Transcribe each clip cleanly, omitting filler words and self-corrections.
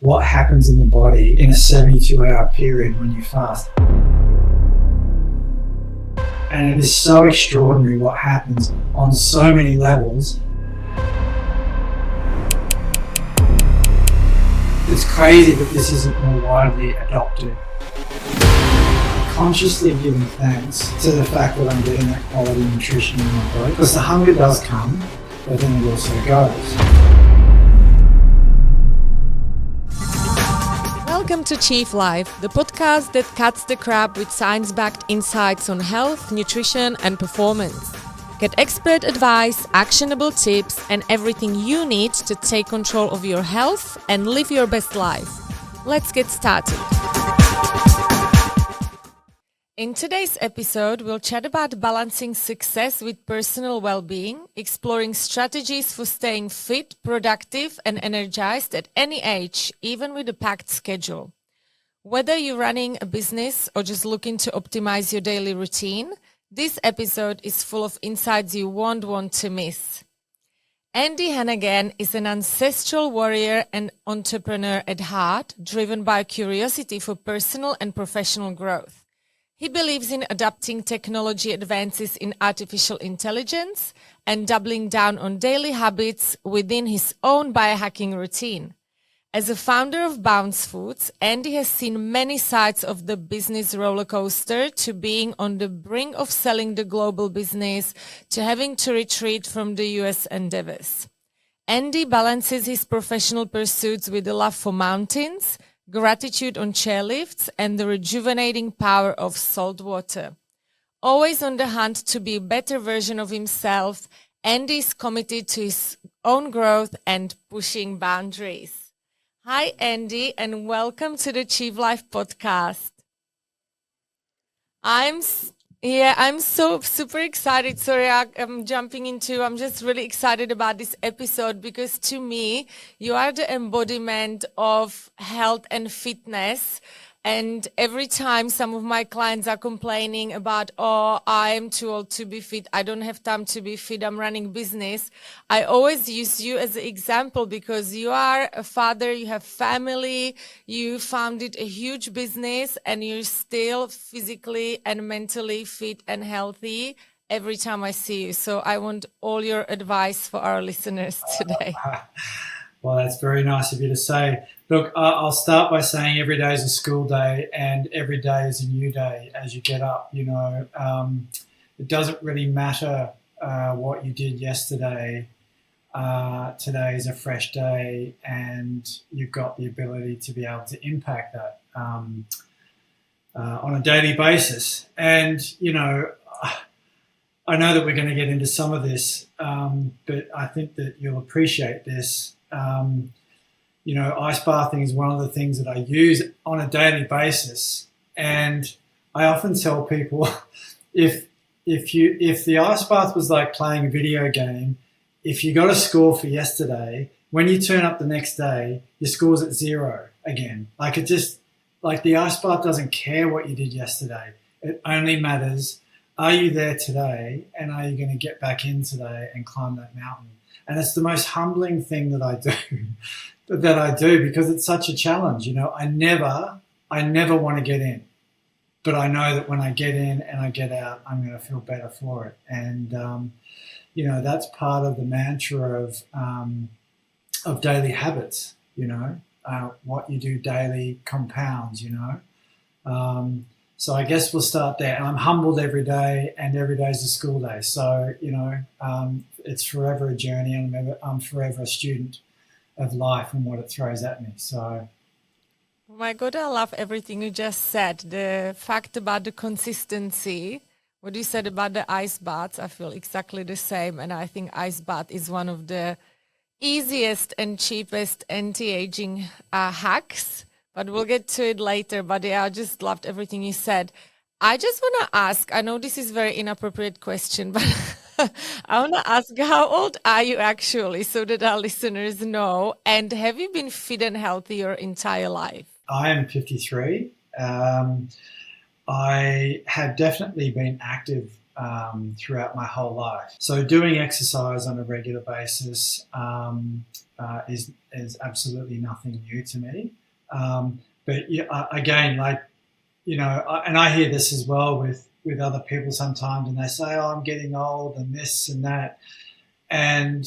what happens in the body in a 72-hour period when you fast. And it is so extraordinary what happens on so many levels. It's crazy that this isn't more widely adopted. Consciously giving thanks to the fact that I'm getting that quality nutrition in my body, because the hunger does come, but then it also goes. Welcome to Chief Life, the podcast that cuts the crap with science-backed insights on health, nutrition and performance. Get expert advice, actionable tips and everything you need to take control of your health and live your best life. Let's get started. In today's episode, we'll chat about balancing success with personal well-being, exploring strategies for staying fit, productive, and energized at any age, even with a packed schedule. Whether you're running a business or just looking to optimize your daily routine, this episode is full of insights you won't want to miss. Andy Hannagan is an ancestral warrior and entrepreneur at heart, driven by curiosity for personal and professional growth. He believes in adapting technology advances in artificial intelligence and doubling down on daily habits within his own biohacking routine. As a founder of Bounce Foods, Andy has seen many sides of the business roller coaster, to being on the brink of selling the global business to having to retreat from the US endeavors. Andy balances his professional pursuits with a love for mountains, gratitude on chairlifts, and the rejuvenating power of salt water. Always on the hunt to be a better version of himself, Andy is committed to his own growth and pushing boundaries. Hi, Andy, and welcome to the Chief Life podcast. I'm so super excited. Sorry, I'm just really excited about this episode because to me, you are the embodiment of health and fitness. And every time some of my clients are complaining about, oh, I'm too old to be fit, I don't have time to be fit, I'm running business, I always use you as an example because you are a father, you have family, you founded a huge business, and you're still physically and mentally fit and healthy every time I see you. So I want all your advice for our listeners today. Well, that's very nice of you to say. Look, I'll start by saying every day is a school day and every day is a new day as you get up. It doesn't really matter what you did yesterday. Today is a fresh day and you've got the ability to be able to impact that on a daily basis. And, I know that we're going to get into some of this, but I think that you'll appreciate this. Ice bathing is one of the things that I use on a daily basis, and I often tell people if the ice bath was like playing a video game, if you got a score for yesterday, when you turn up the next day, your score's at 0 again. Like the ice bath doesn't care what you did yesterday. It only matters, are you there today, and are you going to get back in today and climb that mountain? And it's the most humbling thing that I do because it's such a challenge. I never want to get in, but I know that when I get in and I get out, I'm going to feel better for it. And, that's part of the mantra of daily habits, what you do daily compounds, So I guess we'll start there. And I'm humbled every day, and every day is a school day. So, it's forever a journey, and I'm forever a student of life and what it throws at me. So, Oh my God, I love everything you just said. The fact about the consistency, what you said about the ice baths, I feel exactly the same. And I think ice bath is one of the easiest and cheapest anti-aging hacks. But we'll get to it later. But yeah, I just loved everything you said. I just want to ask, I know this is a very inappropriate question, but I want to ask, how old are you actually, so that our listeners know? And have you been fit and healthy your entire life? I am 53. I have definitely been active throughout my whole life. So doing exercise on a regular basis is absolutely nothing new to me. But yeah, again, like, and I hear this as well with other people sometimes, and they say, "Oh, I'm getting old," and this and that, and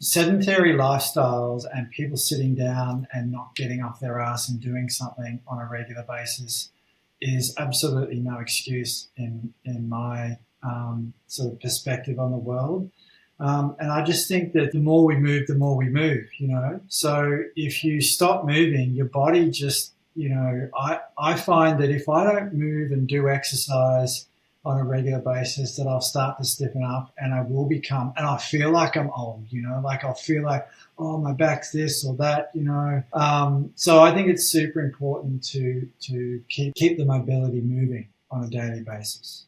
sedentary lifestyles and people sitting down and not getting off their ass and doing something on a regular basis is absolutely no excuse in my sort of perspective on the world. And I just think that the more we move, the more we move, So if you stop moving, your body just, I find that if I don't move and do exercise on a regular basis, that I'll start to stiffen up and I will become, and I feel like I'm old, like I'll feel like, oh, my back's this or that, So I think it's super important to keep the mobility moving on a daily basis.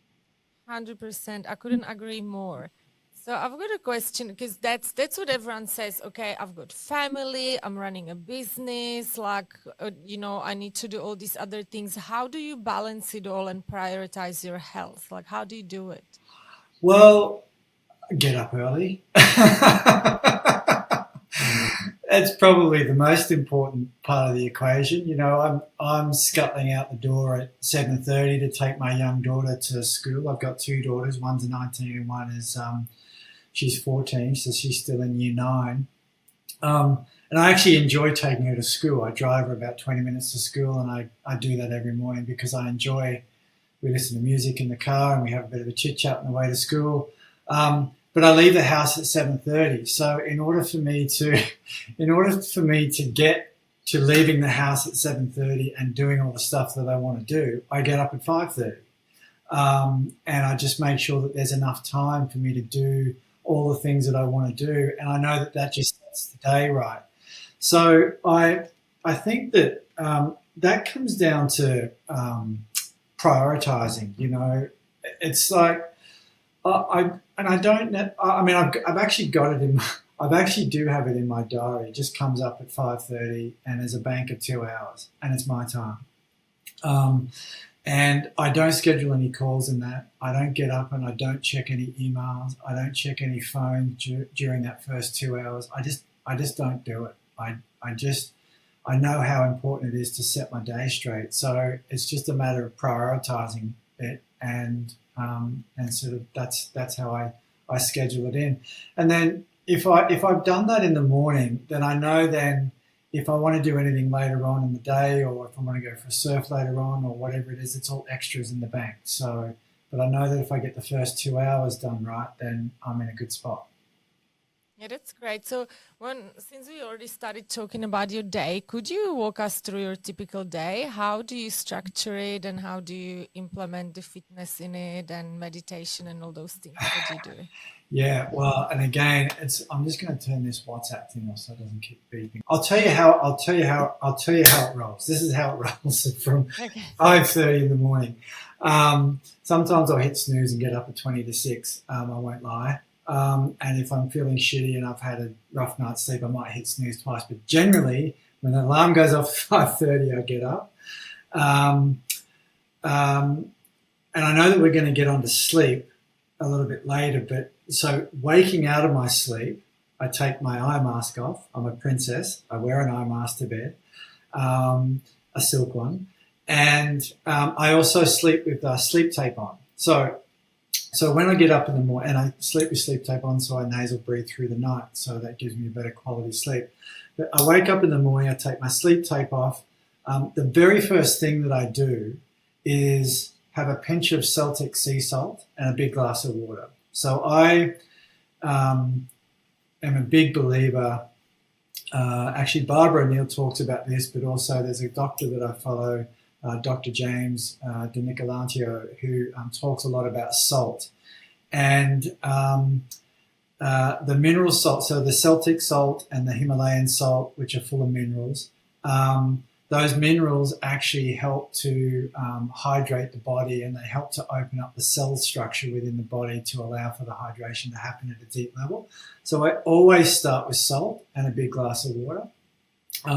100%. I couldn't agree more. So I've got a question because that's what everyone says. Okay, I've got family, I'm running a business, like, I need to do all these other things. How do you balance it all and prioritize your health? Like, how do you do it? Well, get up early. That's probably the most important part of the equation. I'm scuttling out the door at 7:30 to take my young daughter to school. I've got two daughters. One's 19 and one is she's 14, so she's still in year 9. And I actually enjoy taking her to school. I drive her about 20 minutes to school, and I do that every morning because I enjoy. We listen to music in the car and we have a bit of a chit chat on the way to school. But I leave the house at 7:30. So in order for me to get to leaving the house at 7:30 and doing all the stuff that I want to do, I get up at 5:30. And I just make sure that there's enough time for me to do all the things that I want to do. And I know that just sets the day right. So I think that that comes down to prioritizing. It's like I've actually got it in. I actually do have it in my diary. It just comes up at 5:30, and there's a bank of 2 hours, and it's my time. And I don't schedule any calls in that. I don't get up and I don't check any emails. I don't check any phone during that first 2 hours. I just don't do it. I know how important it is to set my day straight. So it's just a matter of prioritizing it, and sort of that's how I schedule it in. And then if I've done that in the morning, then I know then if I want to do anything later on in the day, or if I want to go for a surf later on, or whatever it is, it's all extras in the bank. So, but I know that if I get the first 2 hours done right, then I'm in a good spot. Yeah, that's great. So since we already started talking about your day, could you walk us through your typical day? How do you structure it, and how do you implement the fitness in it and meditation and all those things that you do? Yeah, well, and again, I'm just going to turn this WhatsApp thing off so it doesn't keep beeping. I'll tell you how it rolls. This is how it rolls from 5:30 in the morning. Sometimes I'll hit snooze and get up at 20 to 6. I won't lie. And if I'm feeling shitty and I've had a rough night's sleep, I might hit snooze twice. But generally, when the alarm goes off at 5:30, I get up. And I know that we're going to get on to sleep a little bit later, but so waking out of my sleep, I take my eye mask off. I'm a princess. I wear an eye mask to bed, a silk one. And I also sleep with sleep tape on. So when I get up in the morning, and I sleep with sleep tape on, so I nasal breathe through the night, so that gives me a better quality sleep. But I wake up in the morning, I take my sleep tape off. The very first thing that I do is have a pinch of Celtic sea salt and a big glass of water. So I am a big believer. Actually, Barbara Neal talks about this, but also there's a doctor that I follow, Dr. James De Nicolantio, who talks a lot about salt. And the mineral salt, so the Celtic salt and the Himalayan salt, which are full of minerals, those minerals actually help to hydrate the body, and they help to open up the cell structure within the body to allow for the hydration to happen at a deep level. So I always start with salt and a big glass of water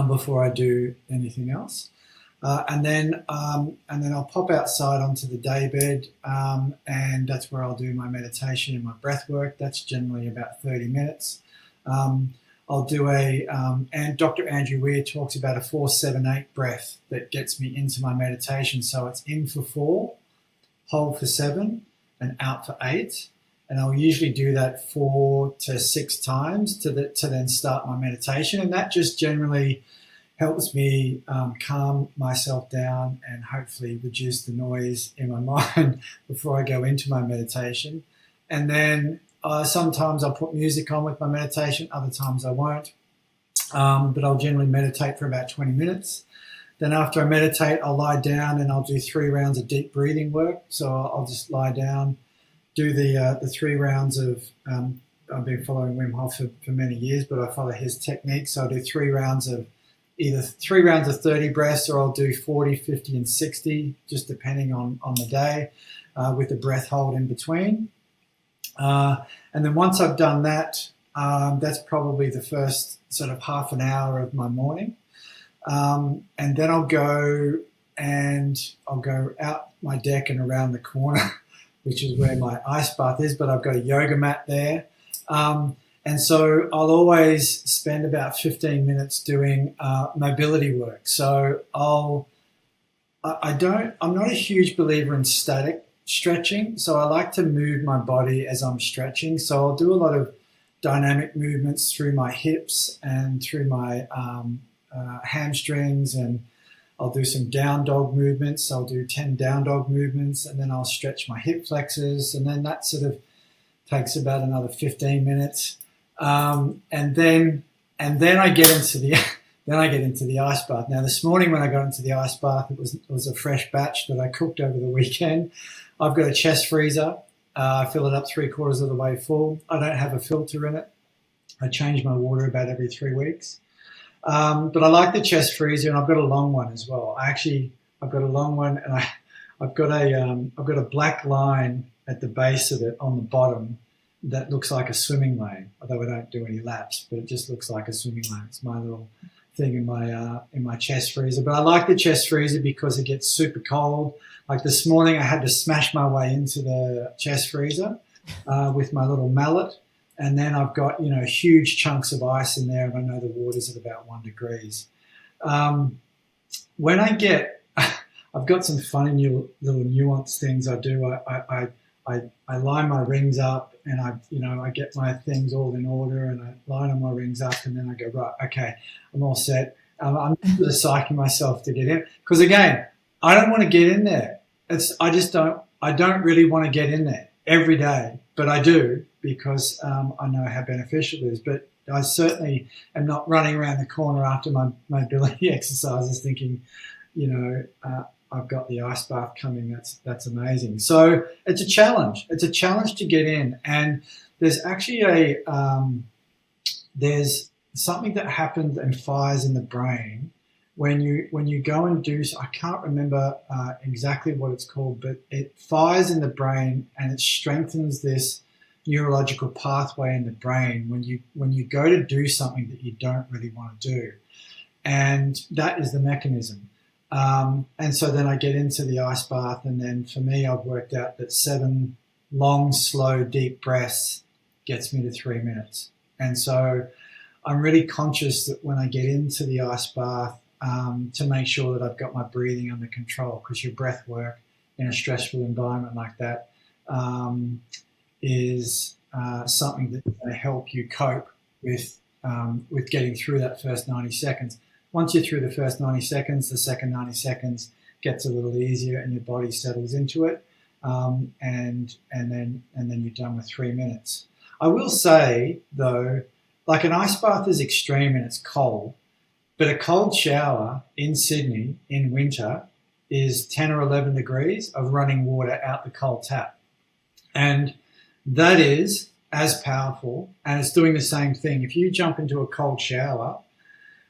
before I do anything else. And then I'll pop outside onto the daybed, and that's where I'll do my meditation and my breath work. That's generally about 30 minutes. I'll do and Dr. Andrew Weir talks about a 4-7-8 breath that gets me into my meditation. So it's in for 4, hold for 7, and out for 8. And I'll usually do that 4 to 6 times to then start my meditation. And that just generally helps me calm myself down and hopefully reduce the noise in my mind before I go into my meditation. And then sometimes I'll put music on with my meditation, other times I won't. But I'll generally meditate for about 20 minutes. Then after I meditate, I'll lie down and I'll do 3 rounds of deep breathing work. So I'll just lie down, do the 3 rounds of, I've been following Wim Hof for many years, but I follow his technique. So I'll do 3 rounds of either 3 rounds of 30 breaths, or I'll do 40, 50, and 60, just depending on the day, with the breath hold in between. And then once I've done that, that's probably the first sort of half an hour of my morning. And then I'll go out my deck and around the corner, which is where my ice bath is, but I've got a yoga mat there. And so I'll always spend about 15 minutes doing mobility work. So I'm not a huge believer in static stretching. So I like to move my body as I'm stretching. So I'll do a lot of dynamic movements through my hips and through my hamstrings, and I'll do some down dog movements. I'll do 10 down dog movements, and then I'll stretch my hip flexors, and then that sort of takes about another 15 minutes. And then I get into the ice bath. Now this morning when I got into the ice bath, it was a fresh batch that I cooked over the weekend. I've got a chest freezer. I fill it up 3/4 of the way full. I don't have a filter in it. I change my water about every 3 weeks. But I like the chest freezer, and I've got a long one as well. I've got a long one, and I've got a black line at the base of it on the bottom that looks like a swimming lane, although I don't do any laps, but it just looks like a swimming lane. It's my little thing in my chest freezer. But I like the chest freezer because it gets super cold. Like this morning, I had to smash my way into the chest freezer with my little mallet. And then I've got, huge chunks of ice in there, and I know the water's at about 1 degrees. When I've got some funny little nuanced things I do. I line my rings up, and I get my things all in order, and I line all my rings up, and then I go, right, okay, I'm all set. I'm just psyching myself to get in, because again, I don't want to get in there. I don't really want to get in there every day, but I do, because I know how beneficial it is. But I certainly am not running around the corner after my mobility exercises thinking, I've got the ice bath coming. That's amazing. So it's a challenge. It's a challenge to get in. And there's actually there's something that happens and fires in the brain when you go and do. I can't remember exactly what it's called, but it fires in the brain, and it strengthens this neurological pathway in the brain when you go to do something that you don't really want to do, and that is the mechanism. And so then I get into the ice bath, and then for me, I've worked out that 7 long, slow, deep breaths gets me to 3 minutes. And so I'm really conscious that when I get into the ice bath, to make sure that I've got my breathing under control, because your breath work in a stressful environment like that is something that's going to help you cope with getting through that first 90 seconds. Once you're through the first 90 seconds, the second 90 seconds gets a little easier, and your body settles into it, and then you're done with 3 minutes. I will say though, like an ice bath is extreme and it's cold, but a cold shower in Sydney in winter is 10 or 11 degrees of running water out the cold tap. And that is as powerful, and it's doing the same thing. If you jump into a cold shower,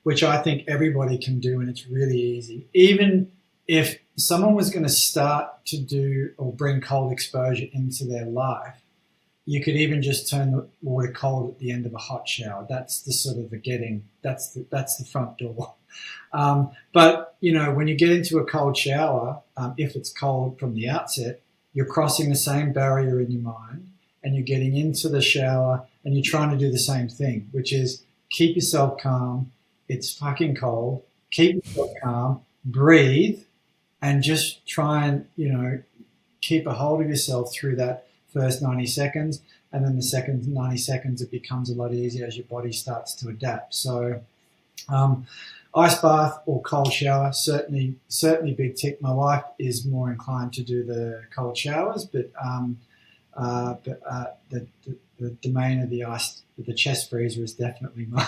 which I think everybody can do, and it's really easy, even if someone was going to start to do or bring cold exposure into their life, you could even just turn the water cold at the end of a hot shower. That's the sort of that's the front door. But, when you get into a cold shower, if it's cold from the outset, you're crossing the same barrier in your mind and you're getting into the shower and you're trying to do the same thing, which is keep yourself calm. It's fucking cold. Keep yourself calm, breathe, and just try and, keep a hold of yourself through that first 90 seconds. And then the second 90 seconds, it becomes a lot easier as your body starts to adapt. So, ice bath or cold shower, certainly big tick. My wife is more inclined to do the cold showers, but the domain of the chest freezer is definitely my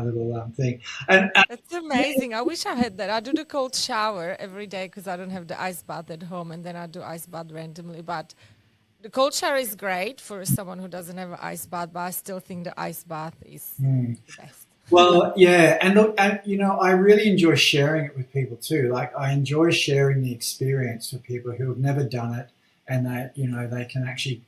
little thing. And That's amazing. I wish I had that. I do the cold shower every day because I don't have the ice bath at home, and then I do ice bath randomly. But the cold shower is great for someone who doesn't have an ice bath, but I still think the ice bath is the best. Well, yeah, and look, and I really enjoy sharing it with people too. Like I enjoy sharing the experience for people who have never done it, and they can actually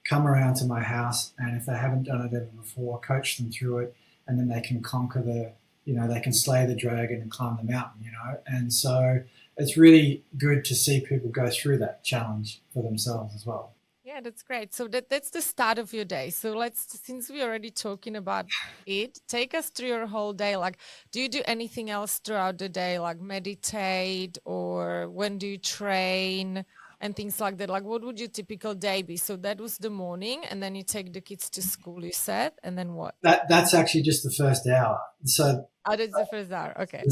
come around to my house, and if they haven't done it ever before, coach them through it, and then they can conquer they can slay the dragon and climb the mountain, and so it's really good to see people go through that challenge for themselves as well. Yeah, that's great. So that's the start of your day. So since we're already talking about it, take us through your whole day. Like, do you do anything else throughout the day, like meditate, or when do you train and things like that? Like, what would your typical day be? So that was the morning, and then you take the kids to school, you said, and then what? That's actually just the first hour. So that's the first hour. Okay.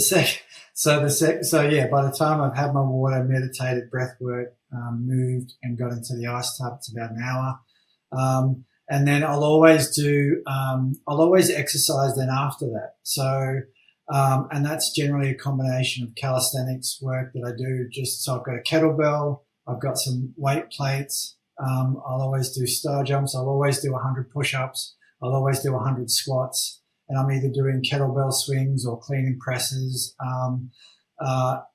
So by the time I've had my water, meditated, breath work, moved and got into the ice tub, it's about an hour. And then I'll always exercise then after that. So, and that's generally a combination of calisthenics work that I do. So I've got a kettlebell, I've got some weight plates. I'll always do star jumps. I'll always do 100 push-ups. I'll always do 100 squats. And I'm either doing kettlebell swings or clean and presses. And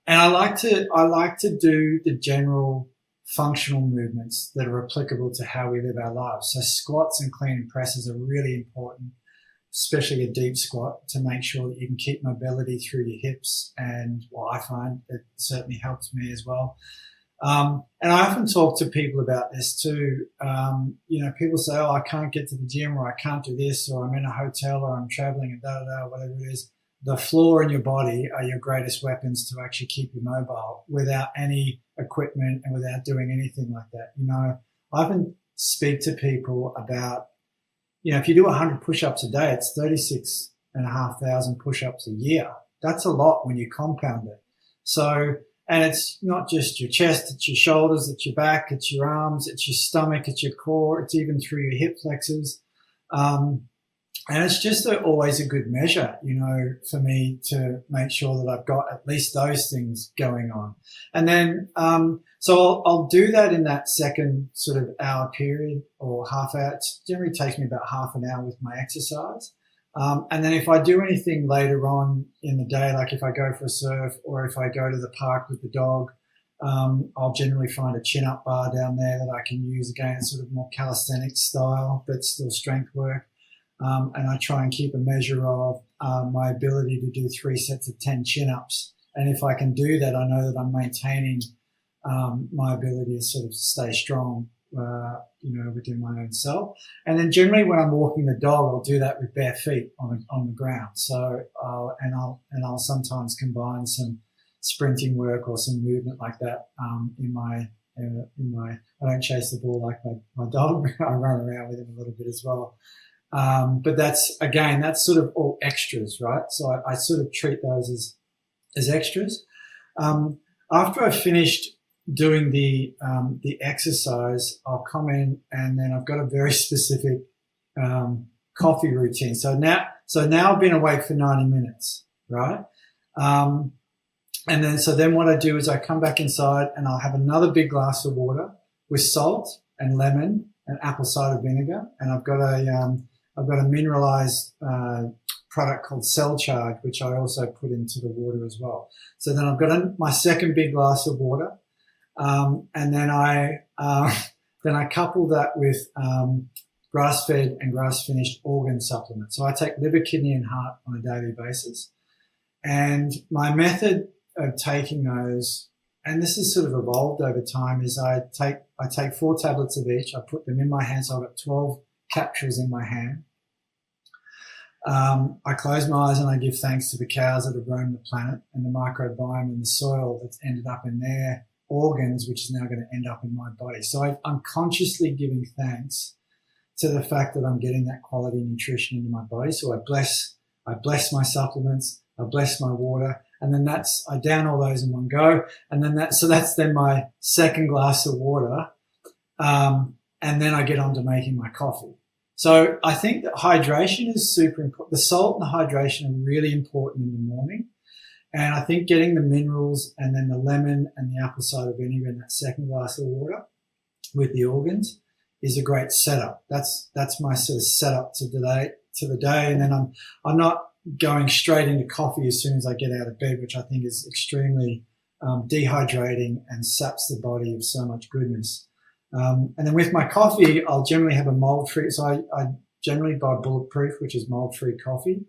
I like to do the general functional movements that are applicable to how we live our lives. So squats and clean and presses are really important, especially a deep squat, to make sure that you can keep mobility through your hips. And I find it certainly helps me as well. And I often talk to people about this too. People say, I can't get to the gym, or I can't do this, or I'm in a hotel, or I'm traveling, and whatever it is. The floor and your body are your greatest weapons to actually keep you mobile without any equipment and without doing anything like that. I often speak to people about, if you do 100 push-ups a day, it's 36,500 push-ups a year. That's a lot when you compound it. So, and it's not just your chest, it's your shoulders, it's your back, it's your arms, it's your stomach, it's your core, it's even through your hip flexors. And it's just always a good measure, for me to make sure that I've got at least those things going on. And then, so I'll do that in that second sort of hour period or half hour. It generally takes me about half an hour with my exercise. And then if I do anything later on in the day, like if I go for a surf or if I go to the park with the dog, I'll generally find a chin-up bar down there that I can use. Again, it's sort of more calisthenics style, but still strength work. And I try and keep a measure of my ability to do 3 sets of 10 chin-ups. And if I can do that, I know that I'm maintaining my ability to sort of stay strong, within my own self. And then generally when I'm walking the dog, I'll do that with bare feet on the ground. So I'll sometimes combine some sprinting work or some movement like that in my. I don't chase the ball like my dog. I run around with him a little bit as well. But that's sort of all extras, right? So I sort of treat those as extras. After I've finished doing the exercise, I'll come in and then I've got a very specific coffee routine. So now I've been awake for 90 minutes, right? And then what I do is I come back inside and I'll have another big glass of water with salt and lemon and apple cider vinegar, and I've got a mineralized product called Cell Charge, which I also put into the water as well. So then I've got my second big glass of water, and then I couple that with grass-fed and grass-finished organ supplements. So I take liver, kidney, and heart on a daily basis. And my method of taking those, and this has sort of evolved over time, is I take 4 tablets of each. I put them in my hand, so I've got 12 capsules in my hand. I close my eyes and I give thanks to the cows that have roamed the planet and the microbiome and the soil that's ended up in their organs, which is now going to end up in my body. So I'm consciously giving thanks to the fact that I'm getting that quality nutrition into my body. So I bless my supplements, I bless my water, and then I down all those in one go. And then that's then my second glass of water. And then I get on to making my coffee. So I think that hydration is super important. The salt and the hydration are really important in the morning. And I think getting the minerals and then the lemon and the apple cider vinegar in that second glass of water with the organs is a great setup. That's my sort of setup to the day. And then I'm not going straight into coffee as soon as I get out of bed, which I think is extremely dehydrating and saps the body of so much goodness. And then with my coffee, I'll generally have a mold-free. So I generally buy Bulletproof, which is mold-free coffee.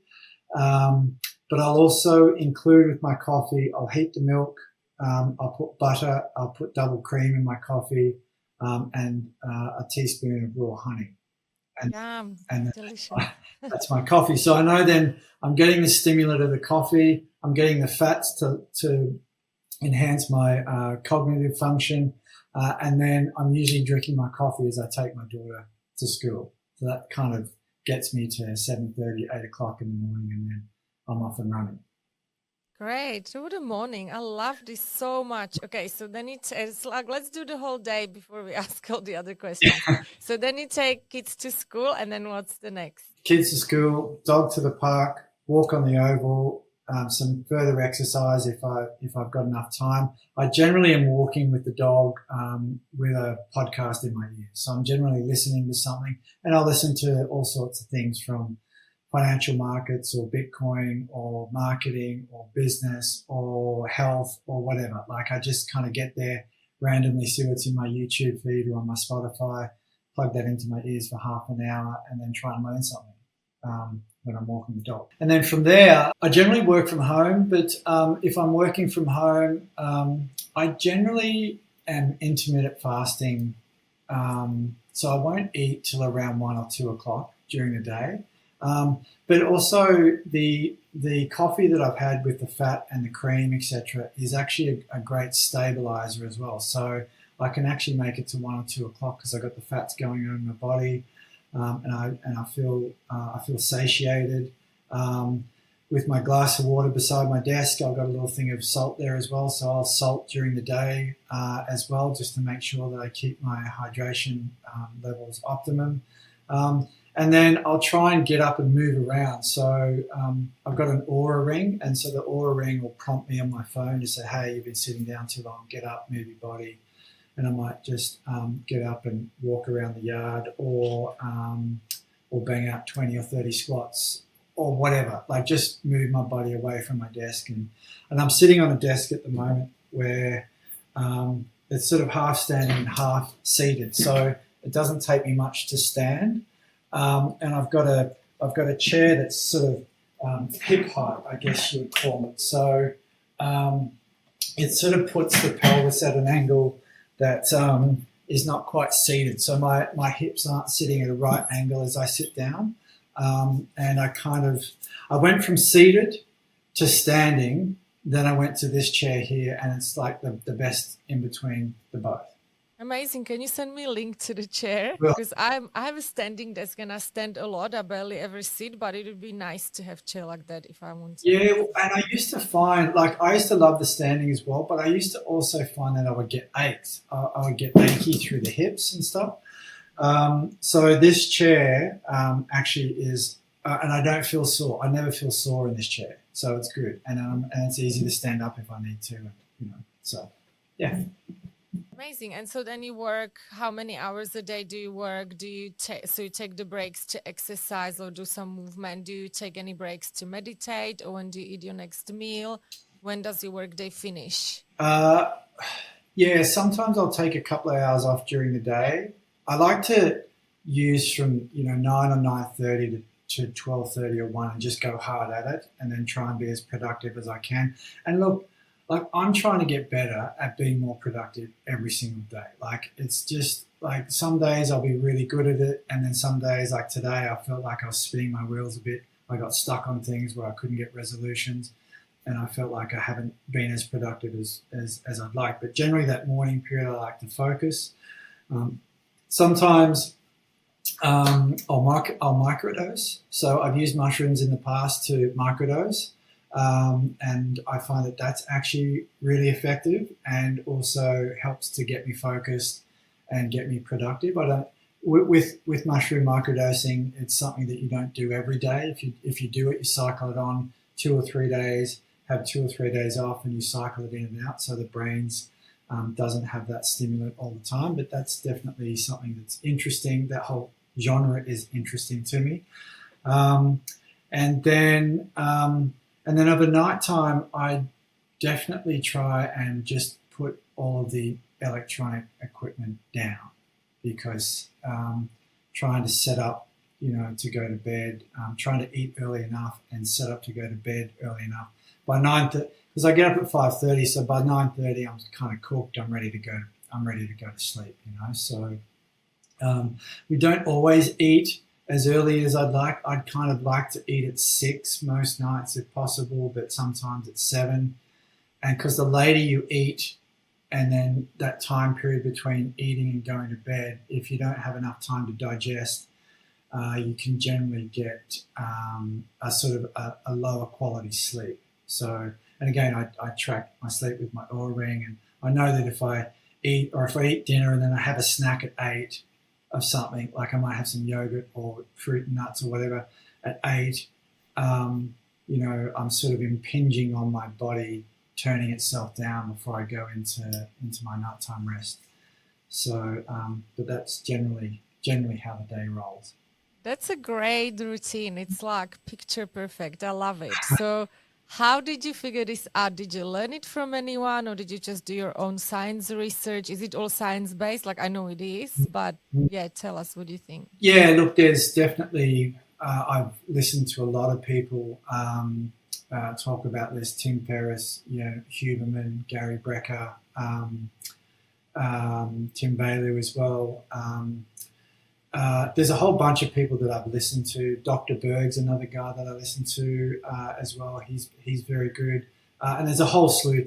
But I'll also include with my coffee, I'll heat the milk, I'll put butter, I'll put double cream in my coffee, and a teaspoon of raw honey. And delicious. That's my coffee. So I know then I'm getting the stimulant of the coffee, I'm getting the fats to enhance my cognitive function, and then I'm usually drinking my coffee as I take my daughter to school. So that kind of gets me to 7:30, 8 o'clock in the morning, and then I'm off and running. Great. What a morning. I love this so much. Okay, so then it's like, let's do the whole day before we ask all the other questions. So then you take kids to school, and then what's the next? Kids to school, dog to the park, walk on the oval, some further exercise if I've got enough time. I generally am walking with the dog with a podcast in my ear. So I'm generally listening to something, and I'll listen to all sorts of things from financial markets or Bitcoin or marketing or business or health or whatever. Like I just kind of get there, randomly see what's in my YouTube feed or on my Spotify, plug that into my ears for half an hour, and then try and learn something when I'm walking the dog. And then from there, I generally work from home, but if I'm working from home, I generally am intermittent fasting. So I won't eat till around 1 or 2 o'clock during the day. But also the coffee that I've had with the fat and the cream, etc., is actually a great stabilizer as well. So I can actually make it to 1 or 2 o'clock because I've got the fats going on in my body, and I feel satiated. With my glass of water beside my desk, I've got a little thing of salt there as well. So I'll salt during the day as well, just to make sure that I keep my hydration levels optimum. And then I'll try and get up and move around. So I've got an Aura ring, and so the Aura ring will prompt me on my phone to say, hey, you've been sitting down too long, get up, move your body. And I might just get up and walk around the yard or bang out 20 or 30 squats or whatever, like just move my body away from my desk. And I'm sitting on a desk at the moment where it's sort of half standing and half seated. So it doesn't take me much to stand. And I've got a chair that's sort of hip height, I guess you would call it. So it sort of puts the pelvis at an angle that is not quite seated. So my hips aren't sitting at a right angle as I sit down. And I went from seated to standing, then I went to this chair here, and it's like the best in between the both. Amazing. Can you send me a link to the chair? Well, Because I have a standing desk and I stand a lot. I barely ever sit, but it would be nice to have chair like that if I want to. yeah, and I used to love the standing as well, but I used to also find that I would get aches. I would get achy through the hips and stuff. So this chair actually is, and I don't feel sore. I never feel sore in this chair, so it's good, and it's easy to stand up if I need to, So yeah. Amazing. And so then you work, how many hours a day do you work? Do you you take the breaks to exercise or do some movement? Do you take any breaks to meditate, or when do you eat your next meal? When does your workday finish? Yeah, sometimes I'll take a couple of hours off during the day. I like to use from 9 or 9:30 to 12:30 or 1 and just go hard at it, and then try and be as productive as I can. And look, like, I'm trying to get better at being more productive every single day. Like, it's just like some days I'll be really good at it, and then some days, like today, I felt like I was spinning my wheels a bit. I got stuck on things where I couldn't get resolutions, and I felt like I haven't been as productive as I'd like. But generally, that morning period, I like to focus. Sometimes I'll microdose. So I've used mushrooms in the past to microdose, and I find that that's actually really effective and also helps to get me focused and get me productive. I don't with mushroom microdosing. It's something that you don't do every day. If you do it, you cycle it on 2 or 3 days, have 2 or 3 days off, and you cycle it in and out, so the brain's doesn't have that stimulant all the time. But that's definitely something that's interesting. That whole genre is interesting to me. And then over night time, I definitely try and just put all of the electronic equipment down, because trying to set up, to go to bed, trying to eat early enough and set up to go to bed early enough. By 9:30, because I get up at 5:30, so by 9:30 I'm kind of cooked. I'm ready to go. I'm ready to go to sleep. So we don't always eat as early as I'd like. I'd kind of like to eat at 6 most nights if possible, but sometimes at 7. And because the later you eat, and then that time period between eating and going to bed, if you don't have enough time to digest, you can generally get a sort of a lower quality sleep. So, and again, I track my sleep with my Oura Ring, and I know that if I eat dinner and then I have a snack at 8 of something, like I might have some yogurt or fruit and nuts or whatever at 8, I'm sort of impinging on my body, turning itself down before I go into my nighttime rest. So, but that's generally how the day rolls. That's a great routine. It's like picture perfect. I love it. So, how did you figure this out? Did you learn it from anyone, or did you just do your own science research? Is it all science based? Like, I know it is, but yeah, tell us, what do you think? Yeah, look, there's definitely, I've listened to a lot of people talk about this. Tim Ferriss, Huberman, Gary Brecker, Tim Bailey as well. There's a whole bunch of people that I've listened to. Dr. Berg's another guy that I listen to as well. He's very good. And there's a whole slew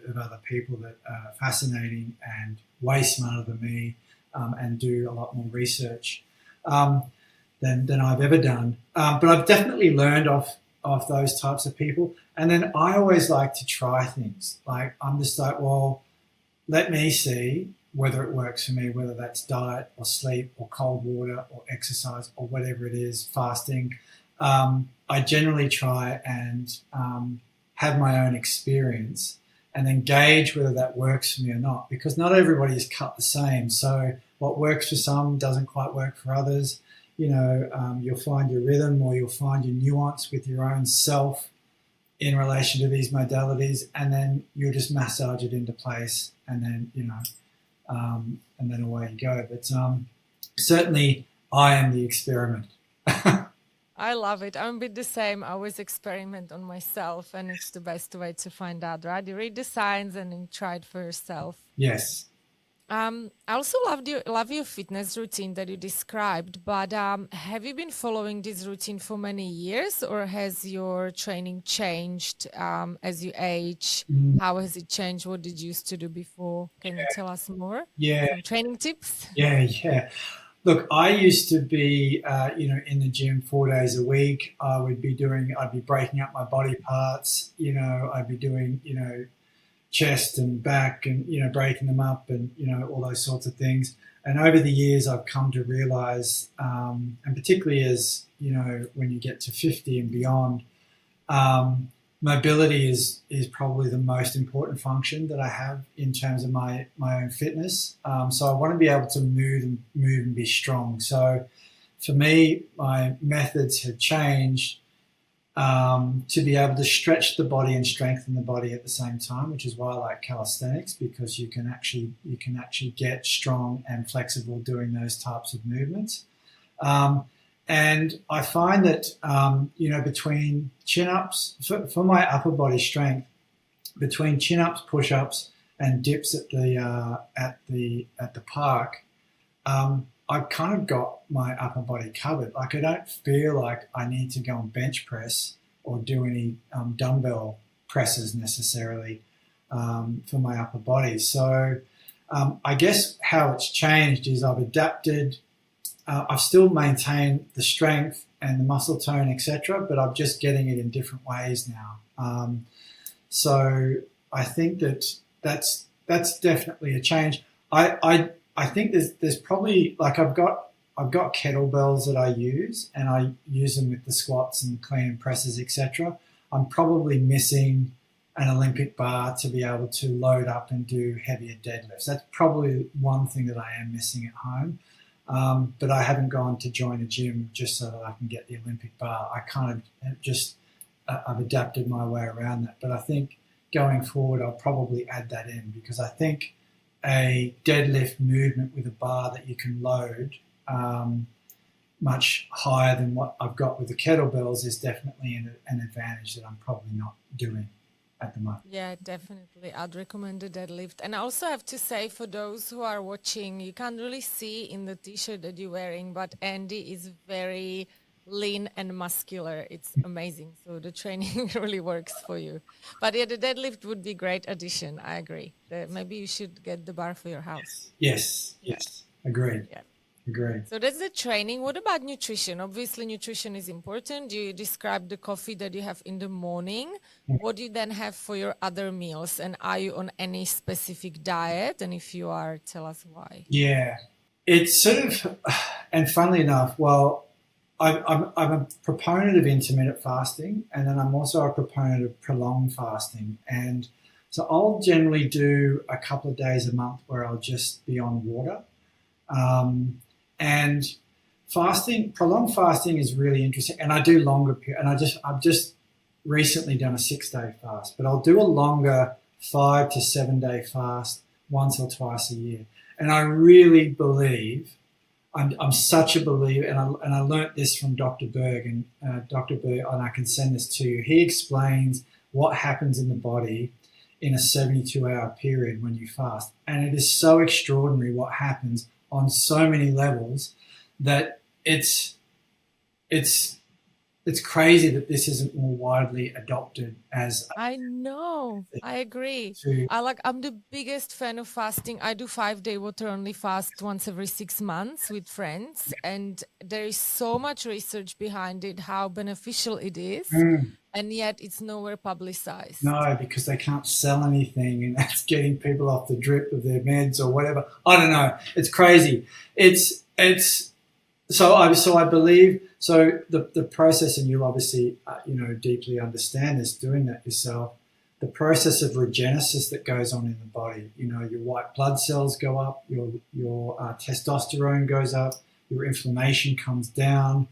of other people that are fascinating and way smarter than me, and do a lot more research than I've ever done. But I've definitely learned off those types of people. And then I always like to try things. Like, I'm just like, well, let me see whether it works for me, whether that's diet or sleep or cold water or exercise or whatever it is, fasting. I generally try and have my own experience and then gauge whether that works for me or not, because not everybody is cut the same. So what works for some doesn't quite work for others. You'll find your rhythm, or you'll find your nuance with your own self in relation to these modalities, and then you'll just massage it into place, and then, and then away you go. But certainly I am the experiment. I love it. I'm a bit the same. I always experiment on myself, and it's the best way to find out, right? You read the signs and then try it for yourself. Yes. I also love your fitness routine that you described, but have you been following this routine for many years, or has your training changed as you age? How has it changed? What did you used to do before? Can you tell us more? Yeah. Some training tips? Yeah. Look, I used to be, in the gym 4 days a week. I'd be breaking up my body parts. I'd be doing, chest and back, and breaking them up, and all those sorts of things. And over the years I've come to realize, and particularly as when you get to 50 and beyond, mobility is probably the most important function that I have in terms of my own fitness. So I want to be able to move and be strong. So for me, my methods have changed to be able to stretch the body and strengthen the body at the same time, which is why I like calisthenics, because you can actually get strong and flexible doing those types of movements. And I find that, between chin ups, for my upper body strength, between chin ups, push ups, and dips at the park, I've kind of got my upper body covered. Like I don't feel like I need to go and bench press or do any dumbbell presses necessarily for my upper body. So I guess how it's changed is I've adapted. I've still maintained the strength and the muscle tone, etc., but I'm just getting it in different ways now. So I think that's definitely a change. I think there's probably like I've got kettlebells that I use, and I use them with the squats and clean and presses, etc. I'm probably missing an Olympic bar to be able to load up and do heavier deadlifts. That's probably one thing that I am missing at home. But I haven't gone to join a gym just so that I can get the Olympic bar. I kind of just I've adapted my way around that. But I think going forward, I'll probably add that in because I think a deadlift movement with a bar that you can load much higher than what I've got with the kettlebells is definitely an advantage that I'm probably not doing at the moment. Yeah, definitely. I'd recommend the deadlift. And I also have to say, for those who are watching, you can't really see in the t-shirt that you're wearing, but Andy is very lean and muscular. It's amazing. So the training really works for you. But yeah, the deadlift would be great addition. I agree. Maybe you should get the bar for your house. Yes. Agreed. Yeah. Agreed. So that's the training. What about nutrition? Obviously, nutrition is important. You described the coffee that you have in the morning. What do you then have for your other meals? And are you on any specific diet? And if you are, tell us why. Yeah, it's sort of, and funnily enough, well, I'm a proponent of intermittent fasting, and then I'm also a proponent of prolonged fasting. And so I'll generally do a couple of days a month where I'll just be on water. And prolonged fasting is really interesting. And I do longer periods. And I've just recently done a 6-day fast, but I'll do a longer 5 to 7 day fast once or twice a year. And I really believe, I'm such a believer, and I learnt this from Dr. Berg, and and I can send this to you. He explains what happens in the body in a 72-hour period when you fast. And it is so extraordinary what happens on so many levels that it's crazy that this isn't more widely adopted as. I know. I agree. I'm the biggest fan of fasting. I do 5-day water only fast once every 6 months with friends. And there is so much research behind it, how beneficial it is. And yet it's nowhere publicized. No, because they can't sell anything, and that's getting people off the drip of their meds or whatever. I don't know. It's crazy. So I believe the process, and you'll obviously deeply understand this doing that yourself. The process of regenesis that goes on in the body. Your white blood cells go up, your testosterone goes up, your inflammation comes down,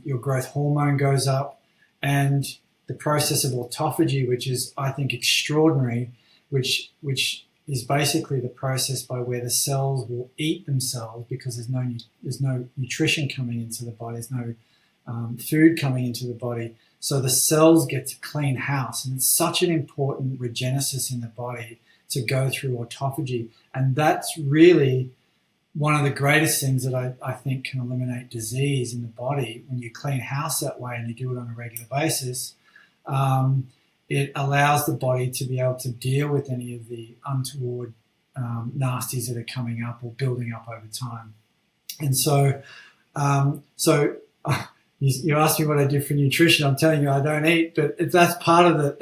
your growth hormone goes up. And the process of autophagy, which is, I think, extraordinary, which is basically the process by where the cells will eat themselves because there's no nutrition coming into the body, there's no food coming into the body. So the cells get to clean house, and it's such an important regenesis in the body to go through autophagy. And that's really one of the greatest things that I think can eliminate disease in the body. When you clean house that way and you do it on a regular basis, it allows the body to be able to deal with any of the untoward nasties that are coming up or building up over time. And so you asked me what I do for nutrition. I'm telling you, I don't eat, but that's part of the.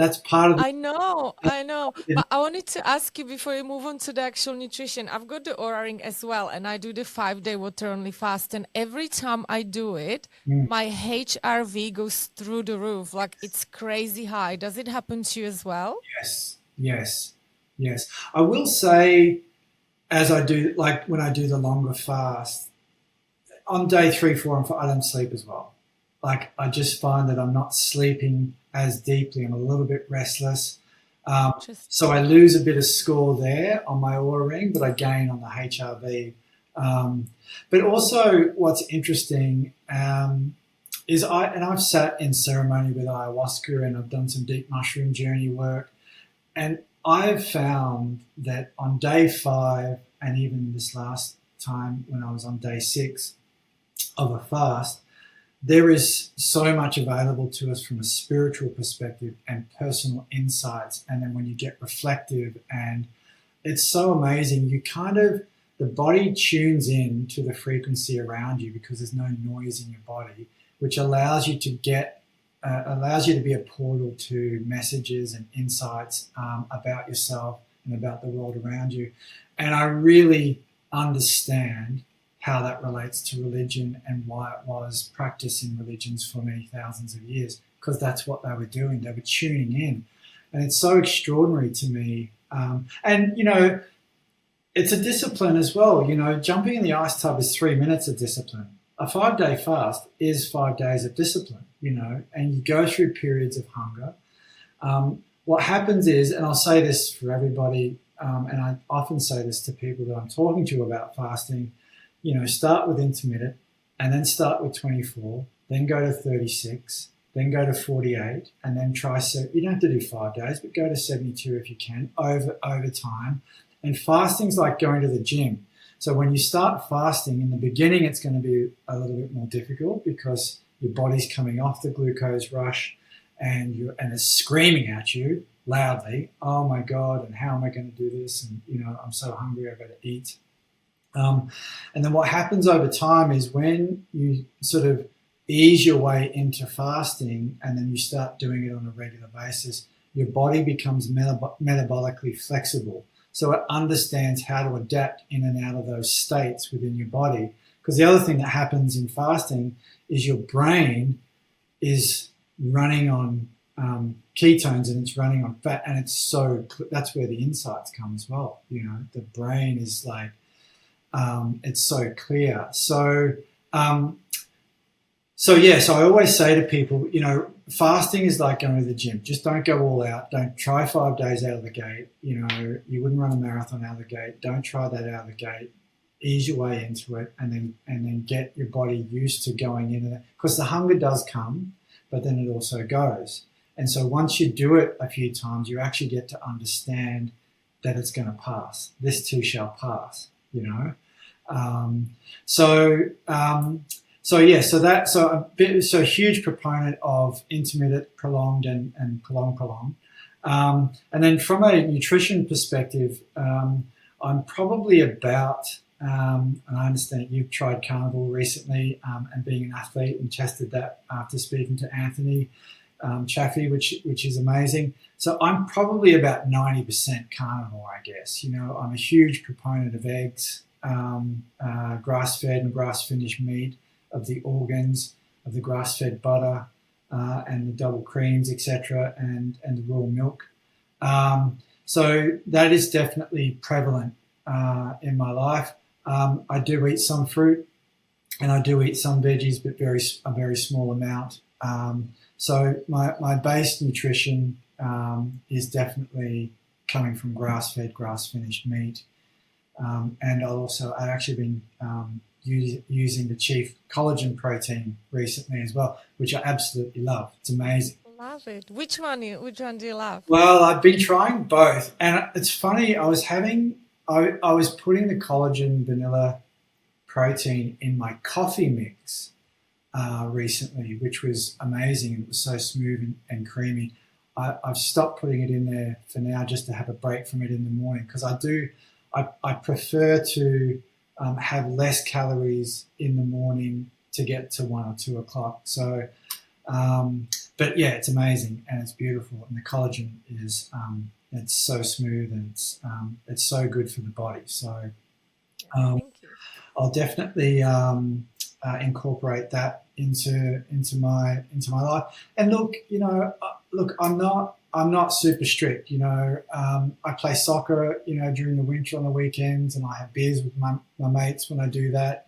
I know. But I wanted to ask you before you move on to the actual nutrition. I've got the Oura Ring as well, and I do the 5-day water only fast. And every time I do it, my HRV goes through the roof. Like, it's crazy high. Does it happen to you as well? Yes. I will say, as I do, like when I do the longer fast, on day 3, 4, and 5, I don't sleep as well. Like, I just find that I'm not sleeping as deeply. I'm a little bit restless. So I lose a bit of score there on my Oura Ring, but I gain on the HRV. But also, what's interesting is I've sat in ceremony with ayahuasca, and I've done some deep mushroom journey work, and I've found that on day 5, and even this last time when I was on day 6 of a fast, there is so much available to us from a spiritual perspective and personal insights. And then when you get reflective, and it's so amazing, the body tunes in to the frequency around you because there's no noise in your body, which allows you to be a portal to messages and insights about yourself and about the world around you. And I really understand how that relates to religion and why it was practiced in religions for many thousands of years, because that's what they were doing. They were tuning in. And it's so extraordinary to me. And, it's a discipline as well. Jumping in the ice tub is 3 minutes of discipline. A 5-day fast is 5 days of discipline, and you go through periods of hunger. What happens is, and I'll say this for everybody, and I often say this to people that I'm talking to about fasting, start with intermittent and then start with 24, then go to 36, then go to 48, and then you don't have to do 5 days, but go to 72 if you can over time. And fasting's like going to the gym. So when you start fasting, in the beginning, it's going to be a little bit more difficult because your body's coming off the glucose rush and it's screaming at you loudly, oh my God, and how am I going to do this? And, I'm so hungry, I've got to eat. And then what happens over time is when you sort of ease your way into fasting and then you start doing it on a regular basis, your body becomes metabolically flexible. So it understands how to adapt in and out of those states within your body. Because the other thing that happens in fasting is your brain is running on ketones and it's running on fat, and that's where the insights come as well. The brain is like, it's so clear. So I always say to people, fasting is like going to the gym. Just don't go all out. Don't try 5 days out of the gate. You wouldn't run a marathon out of the gate. Don't try that out of the gate. Ease your way into it, and then get your body used to going into it. Because the hunger does come, but then it also goes. And so once you do it a few times, you actually get to understand that it's going to pass. This too shall pass. So a huge proponent of intermittent, prolonged, and prolonged. And then from a nutrition perspective, I'm probably about, and I understand you've tried carnivore recently, and being an athlete and tested that after speaking to Anthony Chaffee, which is amazing. So I'm probably about 90% carnivore, I guess. I'm a huge proponent of eggs, grass-fed and grass-finished meat, of the organs, of the grass-fed butter, and the double creams, etc., and the raw milk. So that is definitely prevalent in my life. I do eat some fruit, and I do eat some veggies, but a very small amount. So my base nutrition is definitely coming from grass-fed, grass-finished meat. And I've actually been using the Chief collagen protein recently as well, which I absolutely love. It's amazing. Love it. Which one do you love? Well, I've been trying both, and it's funny. I was putting the collagen vanilla protein in my coffee mix recently, which was amazing. It was so smooth and creamy. I've stopped putting it in there for now, just to have a break from it in the morning, because I prefer to have less calories in the morning to get to 1 or 2 o'clock. So, but yeah, it's amazing and it's beautiful. And the collagen is, it's so smooth, and it's so good for the body. So, I'll definitely incorporate that into my life. And look, I'm not super strict. I play soccer, during the winter on the weekends, and I have beers with my mates when I do that.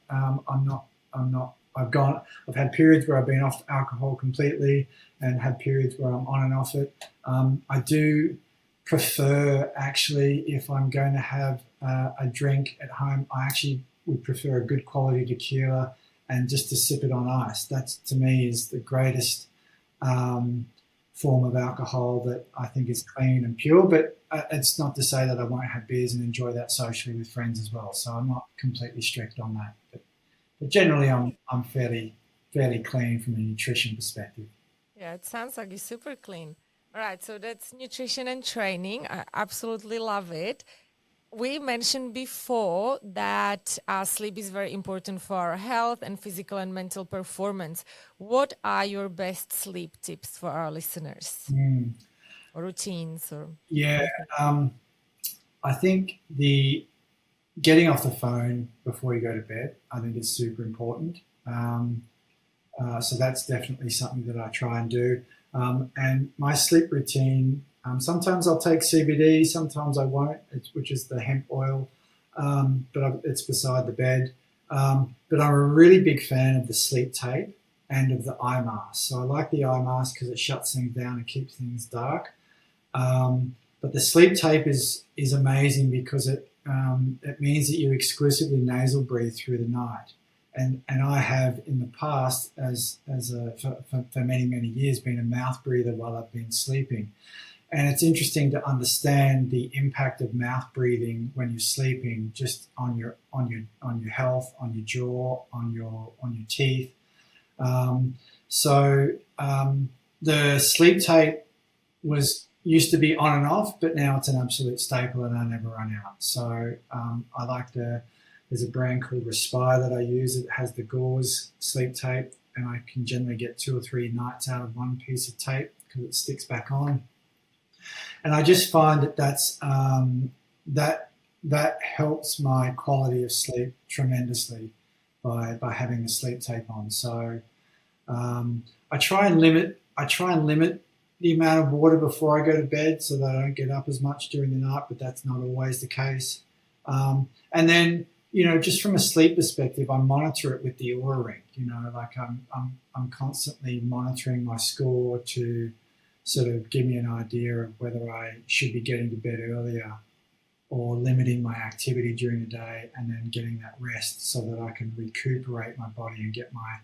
I've had periods where I've been off alcohol completely, and had periods where I'm on and off it. I do prefer, actually, if I'm going to have a drink at home, I actually would prefer a good quality tequila and just to sip it on ice. That to me is the greatest form of alcohol that I think is clean and pure. But it's not to say that I won't have beers and enjoy that socially with friends as well. So I'm not completely strict on that. But generally, I'm fairly clean from a nutrition perspective. Yeah, it sounds like you're super clean. All right, so that's nutrition and training. I absolutely love it. We mentioned before that sleep is very important for our health and physical and mental performance. What are your best sleep tips for our listeners? Mm. Or routines or Yeah, anything? I think the getting off the phone before you go to bed, I think is super important. So that's definitely something that I try and do. And my sleep routine, sometimes I'll take CBD, sometimes I won't, which is the hemp oil, but it's beside the bed. But I'm a really big fan of the sleep tape and of the eye mask. So I like the eye mask because it shuts things down and keeps things dark. But the sleep tape is amazing because it means that you exclusively nasal breathe through the night. And I have in the past, for many years, been a mouth breather while I've been sleeping. And it's interesting to understand the impact of mouth breathing when you're sleeping, just on your health, on your jaw, on your teeth. Um, so the sleep tape was used to be on and off, but now it's an absolute staple and I never run out. So I like there's a brand called Respire that I use. It has the gauze sleep tape and I can generally get 2 or 3 nights out of one piece of tape because it sticks back on. And I just find that helps my quality of sleep tremendously by having the sleep tape on. So I try and limit the amount of water before I go to bed so that I don't get up as much during the night, but that's not always the case. And then, just from a sleep perspective, I monitor it with the Aura Ring. Like I'm constantly monitoring my score to sort of give me an idea of whether I should be getting to bed earlier or limiting my activity during the day and then getting that rest so that I can recuperate my body and get my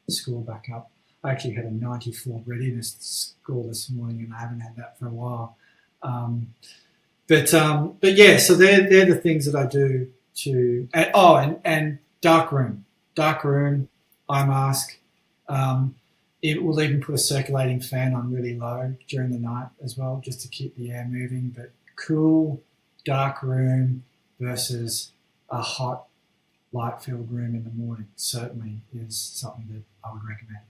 score back up. I actually had a 94 readiness score this morning, and I haven't had that for a while. But yeah, so they're the things that I do to. And dark room, eye mask. It will even put a circulating fan on really low during the night as well, just to keep the air moving. But cool, dark room versus a hot, light-filled room in the morning certainly is something that I would recommend.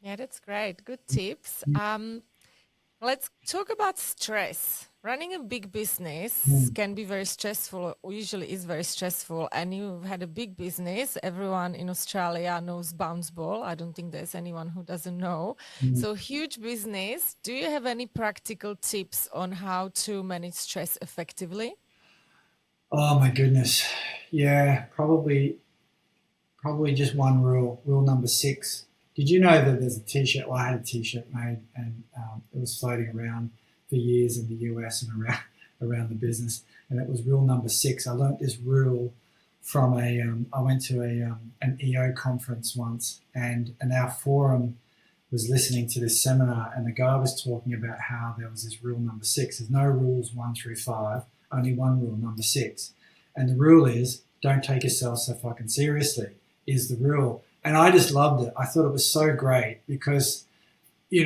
Yeah, that's great. Good tips. Let's talk about stress. Running a big business Mm, can be very stressful, or usually is very stressful. And you've had a big business. Everyone in Australia knows Bounce Ball. I don't think there's anyone who doesn't know. mm. So, huge business. Do you have any practical tips on how to manage stress effectively? Oh my goodness. Yeah, probably just one rule. Rule number 6. Did you know that there's a T-shirt? Well, I had a T-shirt made, and it was floating around for years in the US and around the business. And it was rule number 6. I learnt this rule from I went to an EO conference once, and our forum was listening to this seminar, and the guy was talking about how there was this rule number 6. There's no rules 1 through 5, only one rule, number 6. And the rule is don't take yourself so fucking seriously, is the rule. And I just loved it. I thought it was so great because, in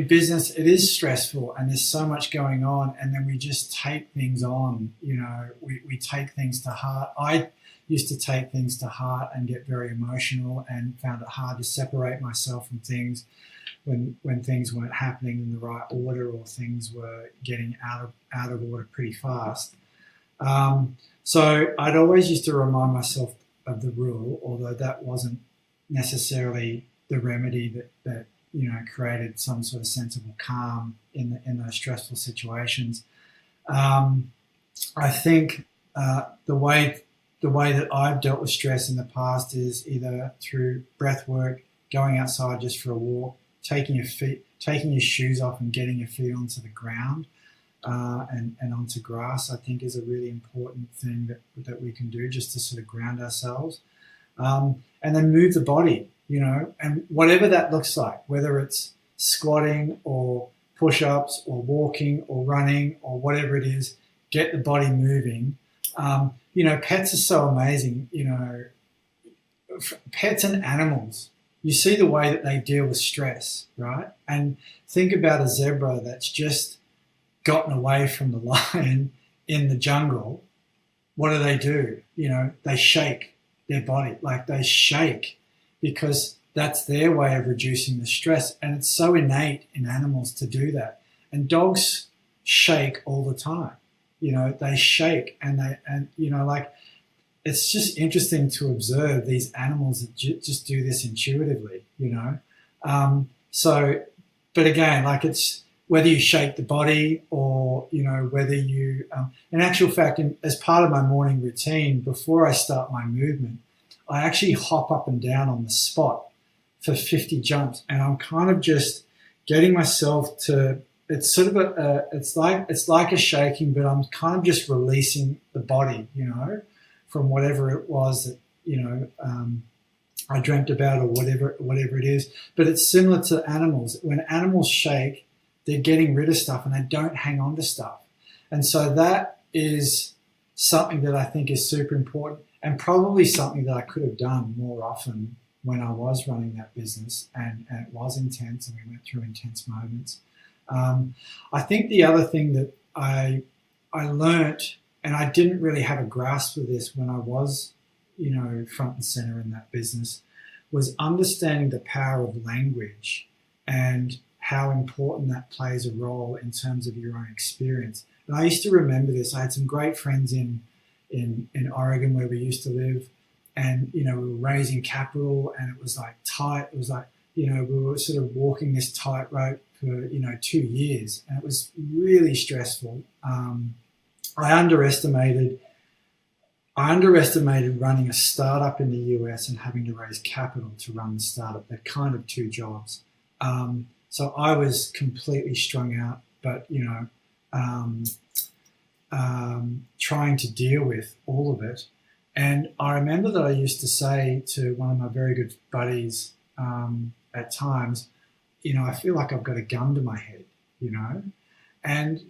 business, it is stressful and there's so much going on. And then we just take things on, we take things to heart. I used to take things to heart and get very emotional and found it hard to separate myself from things when things weren't happening in the right order or things were getting out of order pretty fast. So I'd always used to remind myself of the rule, although that wasn't necessarily the remedy that created some sort of sensible calm in those stressful situations. I think the way that I've dealt with stress in the past is either through breath work, going outside just for a walk, taking your shoes off and getting your feet onto the ground. and onto grass, I think is a really important thing that we can do just to sort of ground ourselves. And then move the body, and whatever that looks like, whether it's squatting or push-ups or walking or running or whatever it is, get the body moving. Pets are so amazing, pets and animals. You see the way that they deal with stress, right? And think about a zebra that's just gotten away from the lion in the jungle. What do? They shake their body, like they shake, because that's their way of reducing the stress. And it's so innate in animals to do that. And dogs shake all the time. They shake like it's just interesting to observe these animals that just do this intuitively, But again, like it's whether you shake the body or, whether you, in actual fact, as part of my morning routine, before I start my movement, I actually hop up and down on the spot for 50 jumps. And I'm kind of just getting myself to, it's sort of it's like a shaking, but I'm kind of just releasing the body, from whatever it was that, I dreamt about or whatever it is. But it's similar to animals. When animals shake, they're getting rid of stuff and they don't hang on to stuff. And so that is something that I think is super important and probably something that I could have done more often when I was running that business and it was intense and we went through intense moments. I think the other thing that I learnt, and I didn't really have a grasp of this when I was, front and center in that business, was understanding the power of language and how important that plays a role in terms of your own experience. And I used to remember this. I had some great friends in Oregon where we used to live, and we were raising capital, and it was like tight. It was like we were sort of walking this tightrope for 2 years, and it was really stressful. I underestimated running a startup in the US and having to raise capital to run the startup. They're kind of two jobs. So I was completely strung out, but trying to deal with all of it. And I remember that I used to say to one of my very good buddies at times, I feel like I've got a gun to my head, and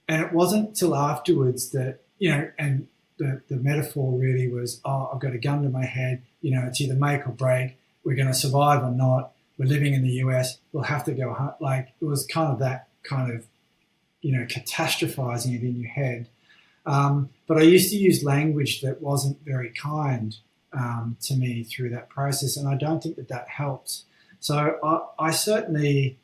it wasn't till afterwards that, and the metaphor really was, I've got a gun to my head, it's either make or break, we're going to survive or not, we're living in the US, we'll have to go home. Like it was kind of that kind of, catastrophizing it in your head. But I used to use language that wasn't very kind to me through that process, and I don't think that helps. So I certainly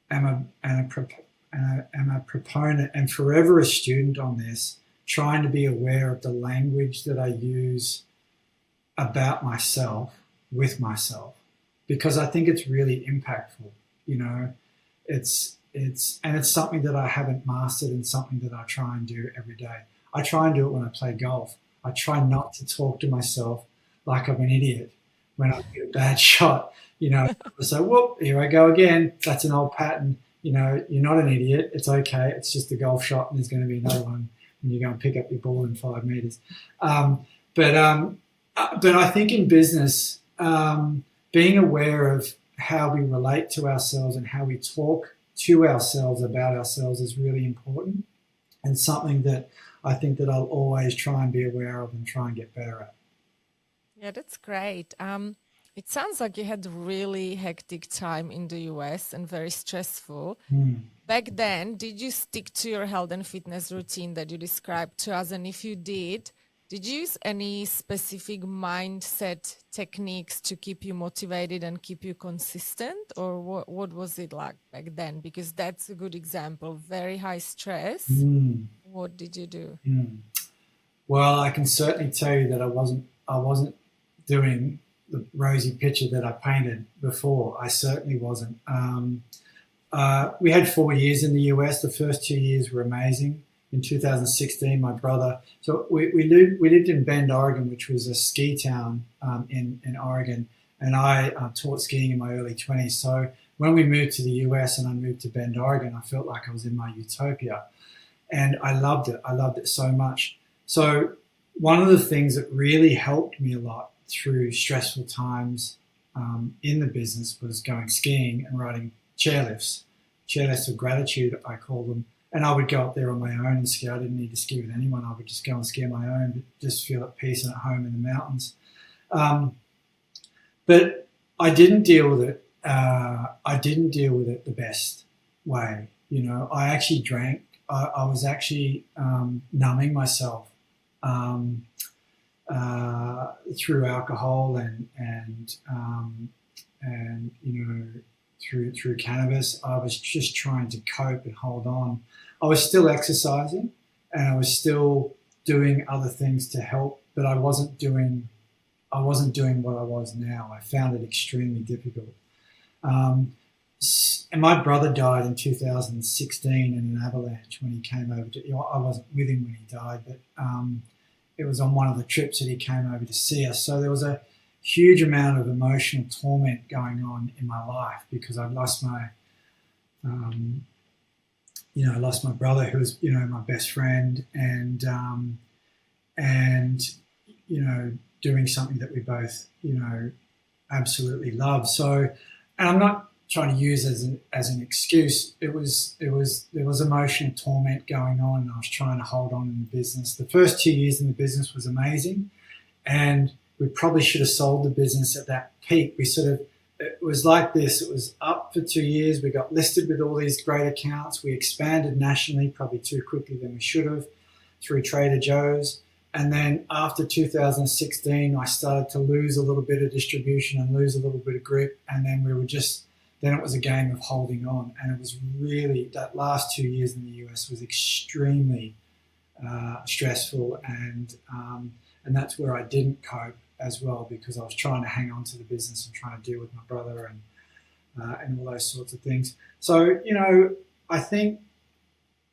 am a proponent and forever a student on this, trying to be aware of the language that I use about myself, with myself, because I think it's really impactful. It's something that I haven't mastered and something that I try and do every day. I try and do it when I play golf. I try not to talk to myself like I'm an idiot when I get a bad shot. So, whoop, here I go again. That's an old pattern. You're not an idiot. It's okay. It's just a golf shot, and there's going to be another one when you go and pick up your ball in 5 meters. But I think in business, being aware of how we relate to ourselves and how we talk to ourselves about ourselves is really important, and something that I think that I'll always try and be aware of and try and get better at. Yeah, that's great. It sounds like you had a really hectic time in the US and very stressful. Back then, did you stick to your health and fitness routine that you described to us? And if you did you use any specific mindset techniques to keep you motivated and keep you consistent? Or what was it like back then? Because that's a good example. Very high stress. What did you do? Well, I can certainly tell you that I wasn't doing the rosy picture that I painted before. I certainly wasn't. We had 4 years in the US. The first 2 years were amazing. In 2016, my brother, so we lived in Bend, Oregon, which was a ski town in Oregon, and I taught skiing in my early 20s. So when we moved to the US and I moved to Bend, Oregon, I felt like I was in my utopia. and I loved it. I loved it so much. So one of the things that really helped me a lot through stressful times in the business was going skiing and riding chairlifts. Chairlifts of gratitude, I call them. And I would go up there on my own and ski. I didn't need to ski with anyone. I would just go and ski on my own, but just feel at peace and at home in the mountains. Um, but I didn't deal with it. I didn't deal with it the best way. You know, I actually drank. I was actually numbing myself um, through alcohol and you know through cannabis. I was just trying to cope and hold on. I was still exercising and I was still doing other things to help, but I wasn't doing what I was now. I found it extremely difficult. Um, and my brother died in 2016 in an avalanche when he came over to. You know, I wasn't with him when he died, but it was on one of the trips that he came over to see us. So there was a huge amount of emotional torment going on in my life because I lost um, I lost my brother, who was, my best friend, and doing something that we both, absolutely love. So, and I'm not trying to use as an excuse. There was emotional torment going on, and I was trying to hold on in the business. The first 2 years in the business was amazing, and we probably should have sold the business at that peak. It was like this. It was up for 2 years. We got listed with all these great accounts. We expanded nationally, probably too quickly than we should have, through Trader Joe's. And then after 2016, I started to lose a little bit of distribution and lose a little bit of grip. And then then it was a game of holding on. And it was really, that last 2 years in the US was extremely stressful. And that's where I didn't cope as well, because I was trying to hang on to the business and trying to deal with my brother and all those sorts of things. So, I think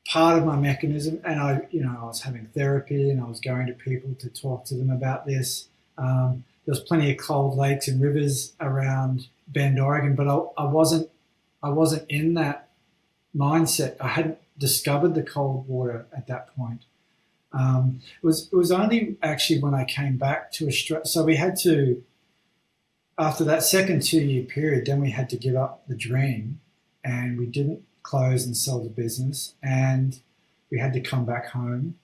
part of my mechanism, and I was having therapy and I was going to people to talk to them about this. There was plenty of cold lakes and rivers around Bend, Oregon, but I wasn't in that mindset. I hadn't discovered the cold water at that point. It was only actually when I came back to Australia. So we had to, after that second 2 year period, then we had to give up the dream, and we didn't close and sell the business, and we had to come back home,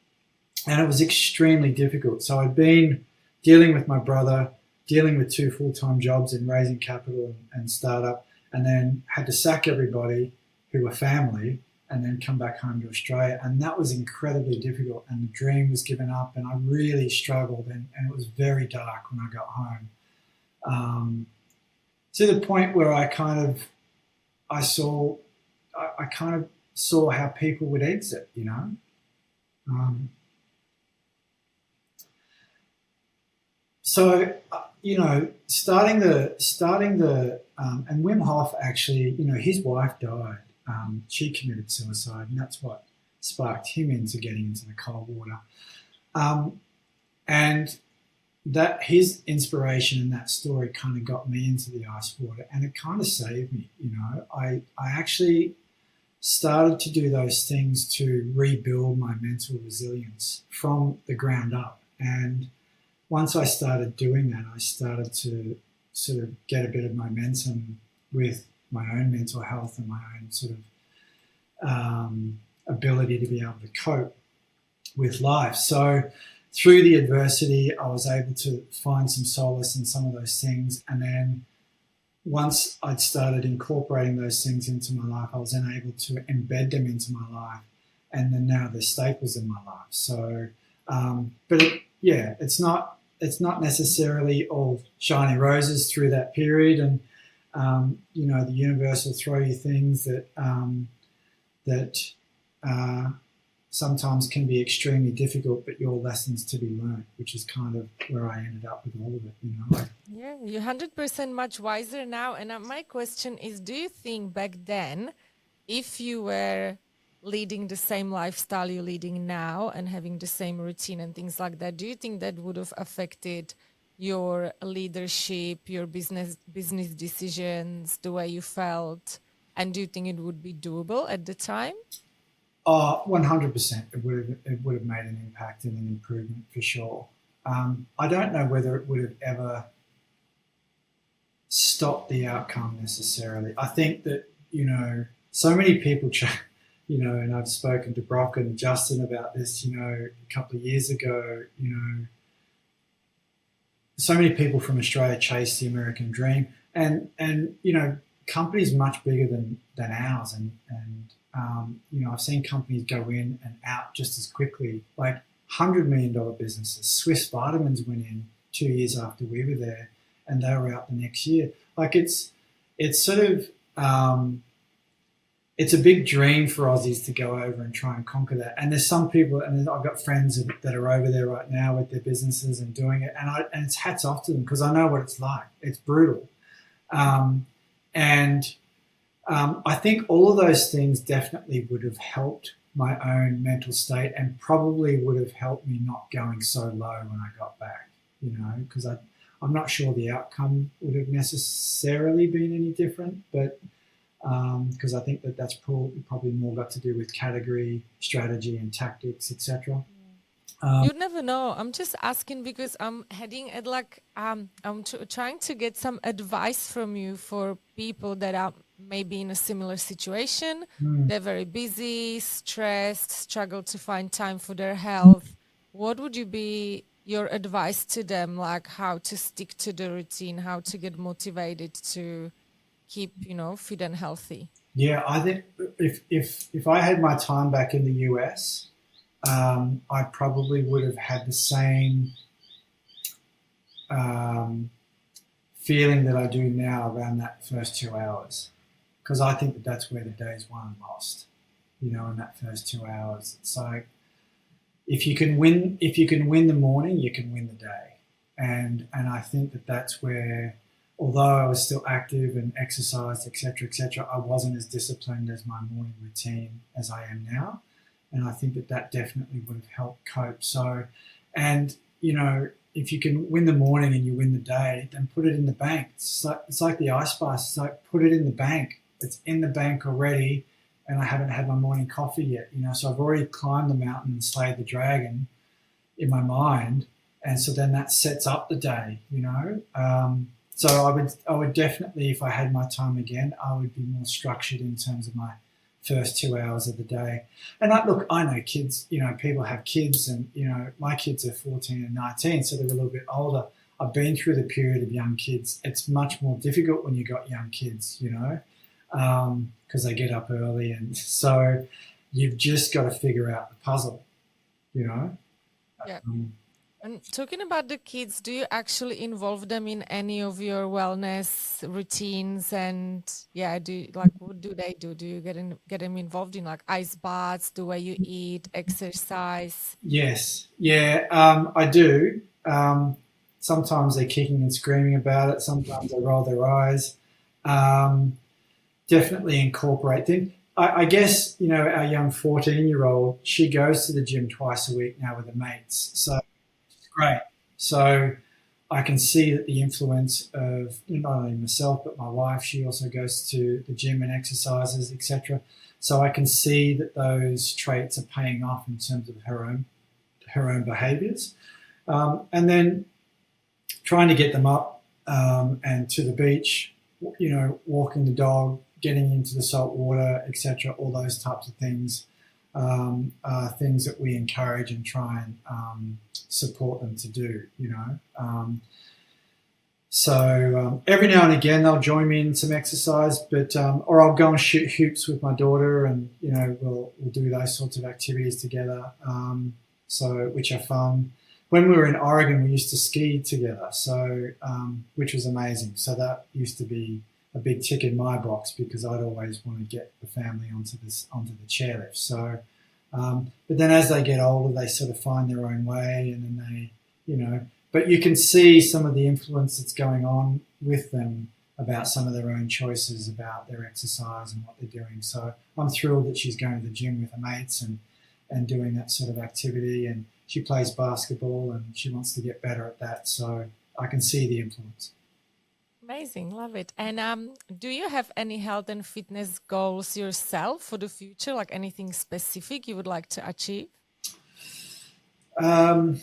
and it was extremely difficult. So I'd been dealing with my brother, dealing with 2 full-time jobs and raising capital and startup, and then had to sack everybody who were family and then come back home to Australia. And that was incredibly difficult, and the dream was given up, and I really struggled, and it was very dark when I got home. To the point where I kind of saw how people would exit, So, and Wim Hof actually, his wife died. She committed suicide, and that's what sparked him into getting into the cold water. And that his inspiration in that story kind of got me into the ice water, and it kind of saved me. I actually started to do those things to rebuild my mental resilience from the ground up. And once I started doing that, I started to sort of get a bit of momentum with my own mental health and my own sort of ability to be able to cope with life. So through the adversity, I was able to find some solace in some of those things. And then once I'd started incorporating those things into my life, I was then able to embed them into my life. And then now they're staples in my life. So, it's not necessarily all shiny roses through that period. And, the universe will throw you things that sometimes can be extremely difficult, but your lessons to be learned, which is kind of where I ended up with all of it. Yeah, you're 100% much wiser now. And my question is, do you think back then, if you were leading the same lifestyle you're leading now and having the same routine and things like that, do you think that would have affected your leadership, your business decisions, the way you felt? And do you think it would be doable at the time? Oh, 100%. It would have made an impact and an improvement for sure. I don't know whether it would have ever stopped the outcome necessarily. I think that so many people, and I've spoken to Brock and Justin about this, a couple of years ago. So many people from Australia chase the American dream, and companies much bigger than ours, and I've seen companies go in and out just as quickly, like $100 million businesses. Swiss Vitamins went in 2 years after we were there, and they were out the next year. Like it's sort of it's a big dream for Aussies to go over and try and conquer that. And there's some people, and I've got friends that are over there right now with their businesses and doing it, and it's hats off to them because I know what it's like. It's brutal, um, and I think all of those things definitely would have helped my own mental state, and probably would have helped me not going so low when I got back. Because I'm not sure the outcome would have necessarily been any different, but because I think that's probably more got to do with category, strategy, and tactics, etc. You never know. I'm just asking because I'm heading at trying to get some advice from you for people that are maybe in a similar situation. Mm. They're very busy, stressed, struggle to find time for their health. What would you be your advice to them, like how to stick to the routine, how to get motivated to keep, fit and healthy? Yeah, I think if I had my time back in the US, I probably would have had the same um, feeling that I do now around that first 2 hours, because I think that's where the day's won and lost. In that first 2 hours, it's like if you can win the morning, you can win the day, and I think that's where, although I was still active and exercised, etc., I wasn't as disciplined as my morning routine as I am now, and I think that definitely would have helped cope. So, and if you can win the morning and you win the day, then put it in the bank. It's like the ice bath. It's like put it in the bank. It's in the bank already, and I haven't had my morning coffee yet. So I've already climbed the mountain and slayed the dragon in my mind, and so then that sets up the day. So I would definitely, if I had my time again, I would be more structured in terms of my first 2 hours of the day. And I know kids, people have kids, and my kids are 14 and 19, so they're a little bit older. I've been through the period of young kids. It's much more difficult when you've got young kids, because they get up early, and so you've just got to figure out the puzzle, you know. Yeah. Um, And talking about the kids, do you actually involve them in any of your wellness routines? And yeah, what do they do? Do you get them involved in like ice baths, the way you eat, exercise? yes, yeah, I do. Sometimes they're kicking and screaming about it. Sometimes they roll their eyes. Um, Definitely incorporate them. I guess our young 14-year-old. She goes to the gym twice a week now with her mates, so it's great. So I can see that the influence of not only myself but my wife. She also goes to the gym and exercises, etc. So I can see that those traits are paying off in terms of her own behaviours, and then trying to get them up and to the beach, walking the dog, getting into the salt water, etc. All those types of things are things that we encourage and try and support them to do. So every now and again they'll join me in some exercise, but or I'll go and shoot hoops with my daughter, and we'll do those sorts of activities together. So which are fun. When we were in Oregon, we used to ski together, so which was amazing. So that used to be a big tick in my box because I'd always want to get the family onto the chairlift. So, but then as they get older, they sort of find their own way, and then But you can see some of the influence that's going on with them about some of their own choices about their exercise and what they're doing. So I'm thrilled that she's going to the gym with her mates and doing that sort of activity, and she plays basketball and she wants to get better at that. So I can see the influence. Amazing, love it. And do you have any health and fitness goals yourself for the future, like anything specific you would like to achieve? Um,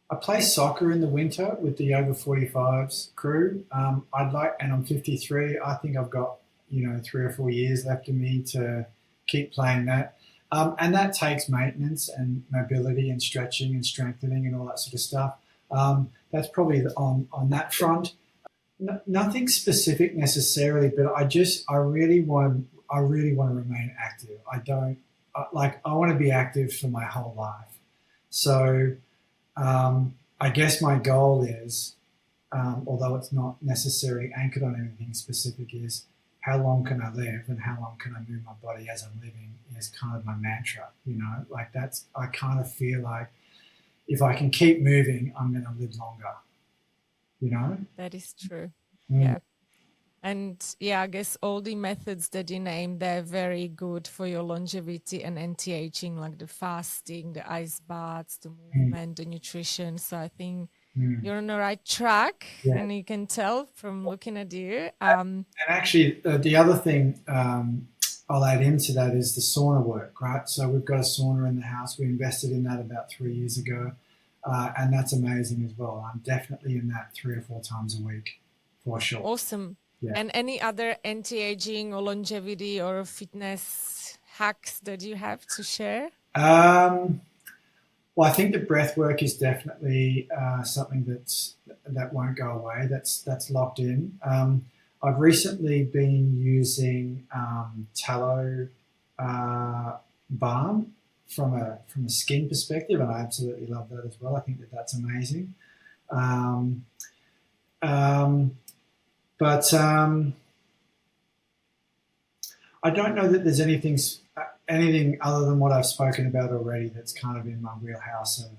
I play soccer in the winter with the over 45s crew. And I'm 53. I think I've got, 3 or 4 years left in me to keep playing that. And that takes maintenance and mobility and stretching and strengthening and all that sort of stuff. That's probably on that front. Nothing specific necessarily, but I really want to remain active. I don't I want to be active for my whole life. So I guess my goal is, although it's not necessarily anchored on anything specific, is how long can I live and how long can I move my body as I'm living is kind of my mantra. Like that's, I kind of feel like if I can keep moving, I'm going to live longer, you know? That is true. Mm, Yeah. And yeah, I guess all the methods that you named, they're very good for your longevity and anti-aging, like the fasting, the ice baths, the mm, movement, the nutrition. So I think mm. you're on the right track, Yeah. and you can tell from looking at you. And actually, the other thing I'll add into that is the sauna work, right? So we've got a sauna in the house. We invested in that about 3 years ago, and that's amazing as well. I'm definitely in that 3 or 4 times a week, for sure. Awesome. Yeah. And any other anti-aging or longevity or fitness hacks that you have to share? Um, well, I think the breath work is definitely something that won't go away. That's locked in. I've recently been using tallow balm from a skin perspective, and I absolutely love that as well. I think that's amazing. Um, um, but I don't know that there's anything other than what I've spoken about already that's kind of in my wheelhouse of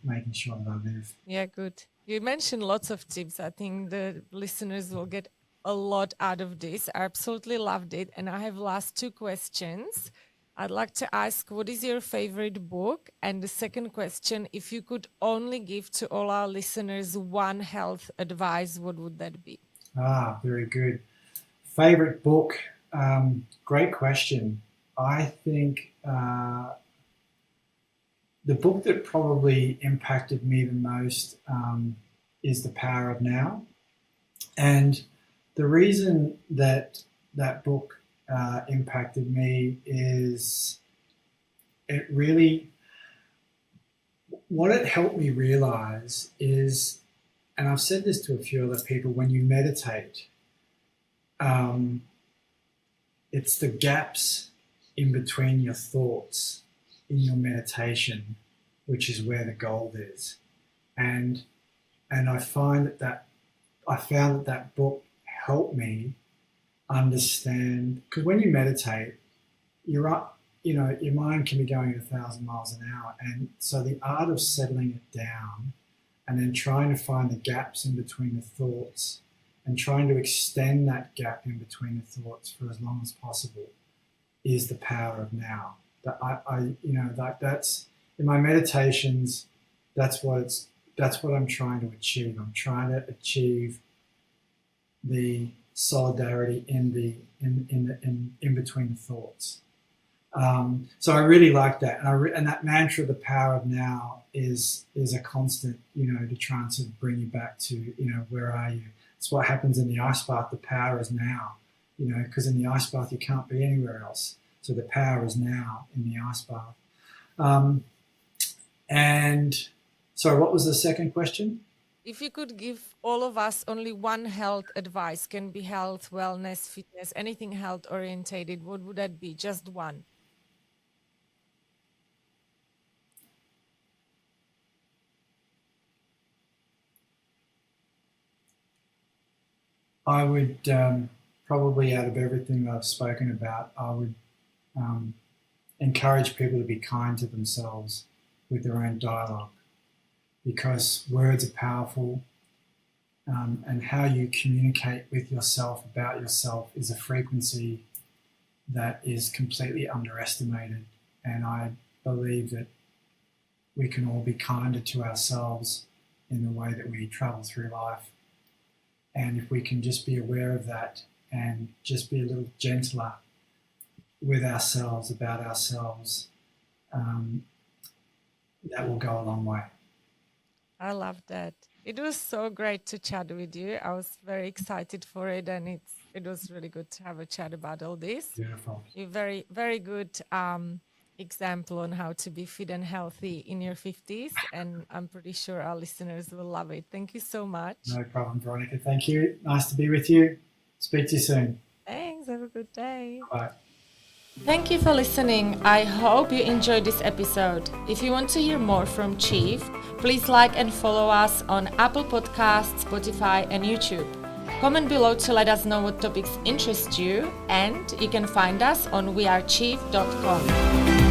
making sure that I live. Yeah, good. You mentioned lots of tips. I think the listeners will get a lot out of this. I absolutely loved it. And I have last two questions. I'd like to ask, what is your favorite book? And the second question, if you could only give to all our listeners one health advice, what would that be? Very good. Favorite book? Great question. I think the book that probably impacted me the most is The Power of Now. And the reason that that book impacted me is it really, what it helped me realize is, and I've said this to a few other people, when you meditate, um, it's the gaps in between your thoughts in your meditation, which is where the gold is. And I find I found that book helped me understand, because when you meditate, you're up, your mind can be going at 1,000 miles an hour, and so the art of settling it down and then trying to find the gaps in between the thoughts and trying to extend that gap in between the thoughts for as long as possible is the power of now. That like that's in my meditations. That's what I'm trying to achieve. I'm trying to achieve the solidarity in between the thoughts. So I really like that, and that mantra, the power of now, is a constant, to try and sort of bring you back to, where are you? It's what happens in the ice bath. The power is now, because in the ice bath you can't be anywhere else. So the power is now in the ice bath. Um, and sorry, what was the second question? If you could give all of us only one health advice, can be health, wellness, fitness, anything health orientated, what would that be? Just one. I would probably, out of everything that I've spoken about, I would um, encourage people to be kind to themselves with their own dialogue, because words are powerful, and how you communicate with yourself about yourself is a frequency that is completely underestimated. And I believe that we can all be kinder to ourselves in the way that we travel through life. And if we can just be aware of that and just be a little gentler with ourselves, about ourselves, that will go a long way. I love that. It was so great to chat with you. I was very excited for it, and it was really good to have a chat about all this. Beautiful. You're very, very good example on how to be fit and healthy in your 50s, and I'm pretty sure our listeners will love it. Thank you so much. No problem, Veronica. Thank you. Nice to be with you. Speak to you soon. Thanks. Have a good day. Bye. Thank you for listening. I hope you enjoyed this episode. If you want to hear more from Chief, please like and follow us on Apple Podcasts, Spotify, and YouTube. Comment below to let us know what topics interest you, and you can find us on wearechief.com.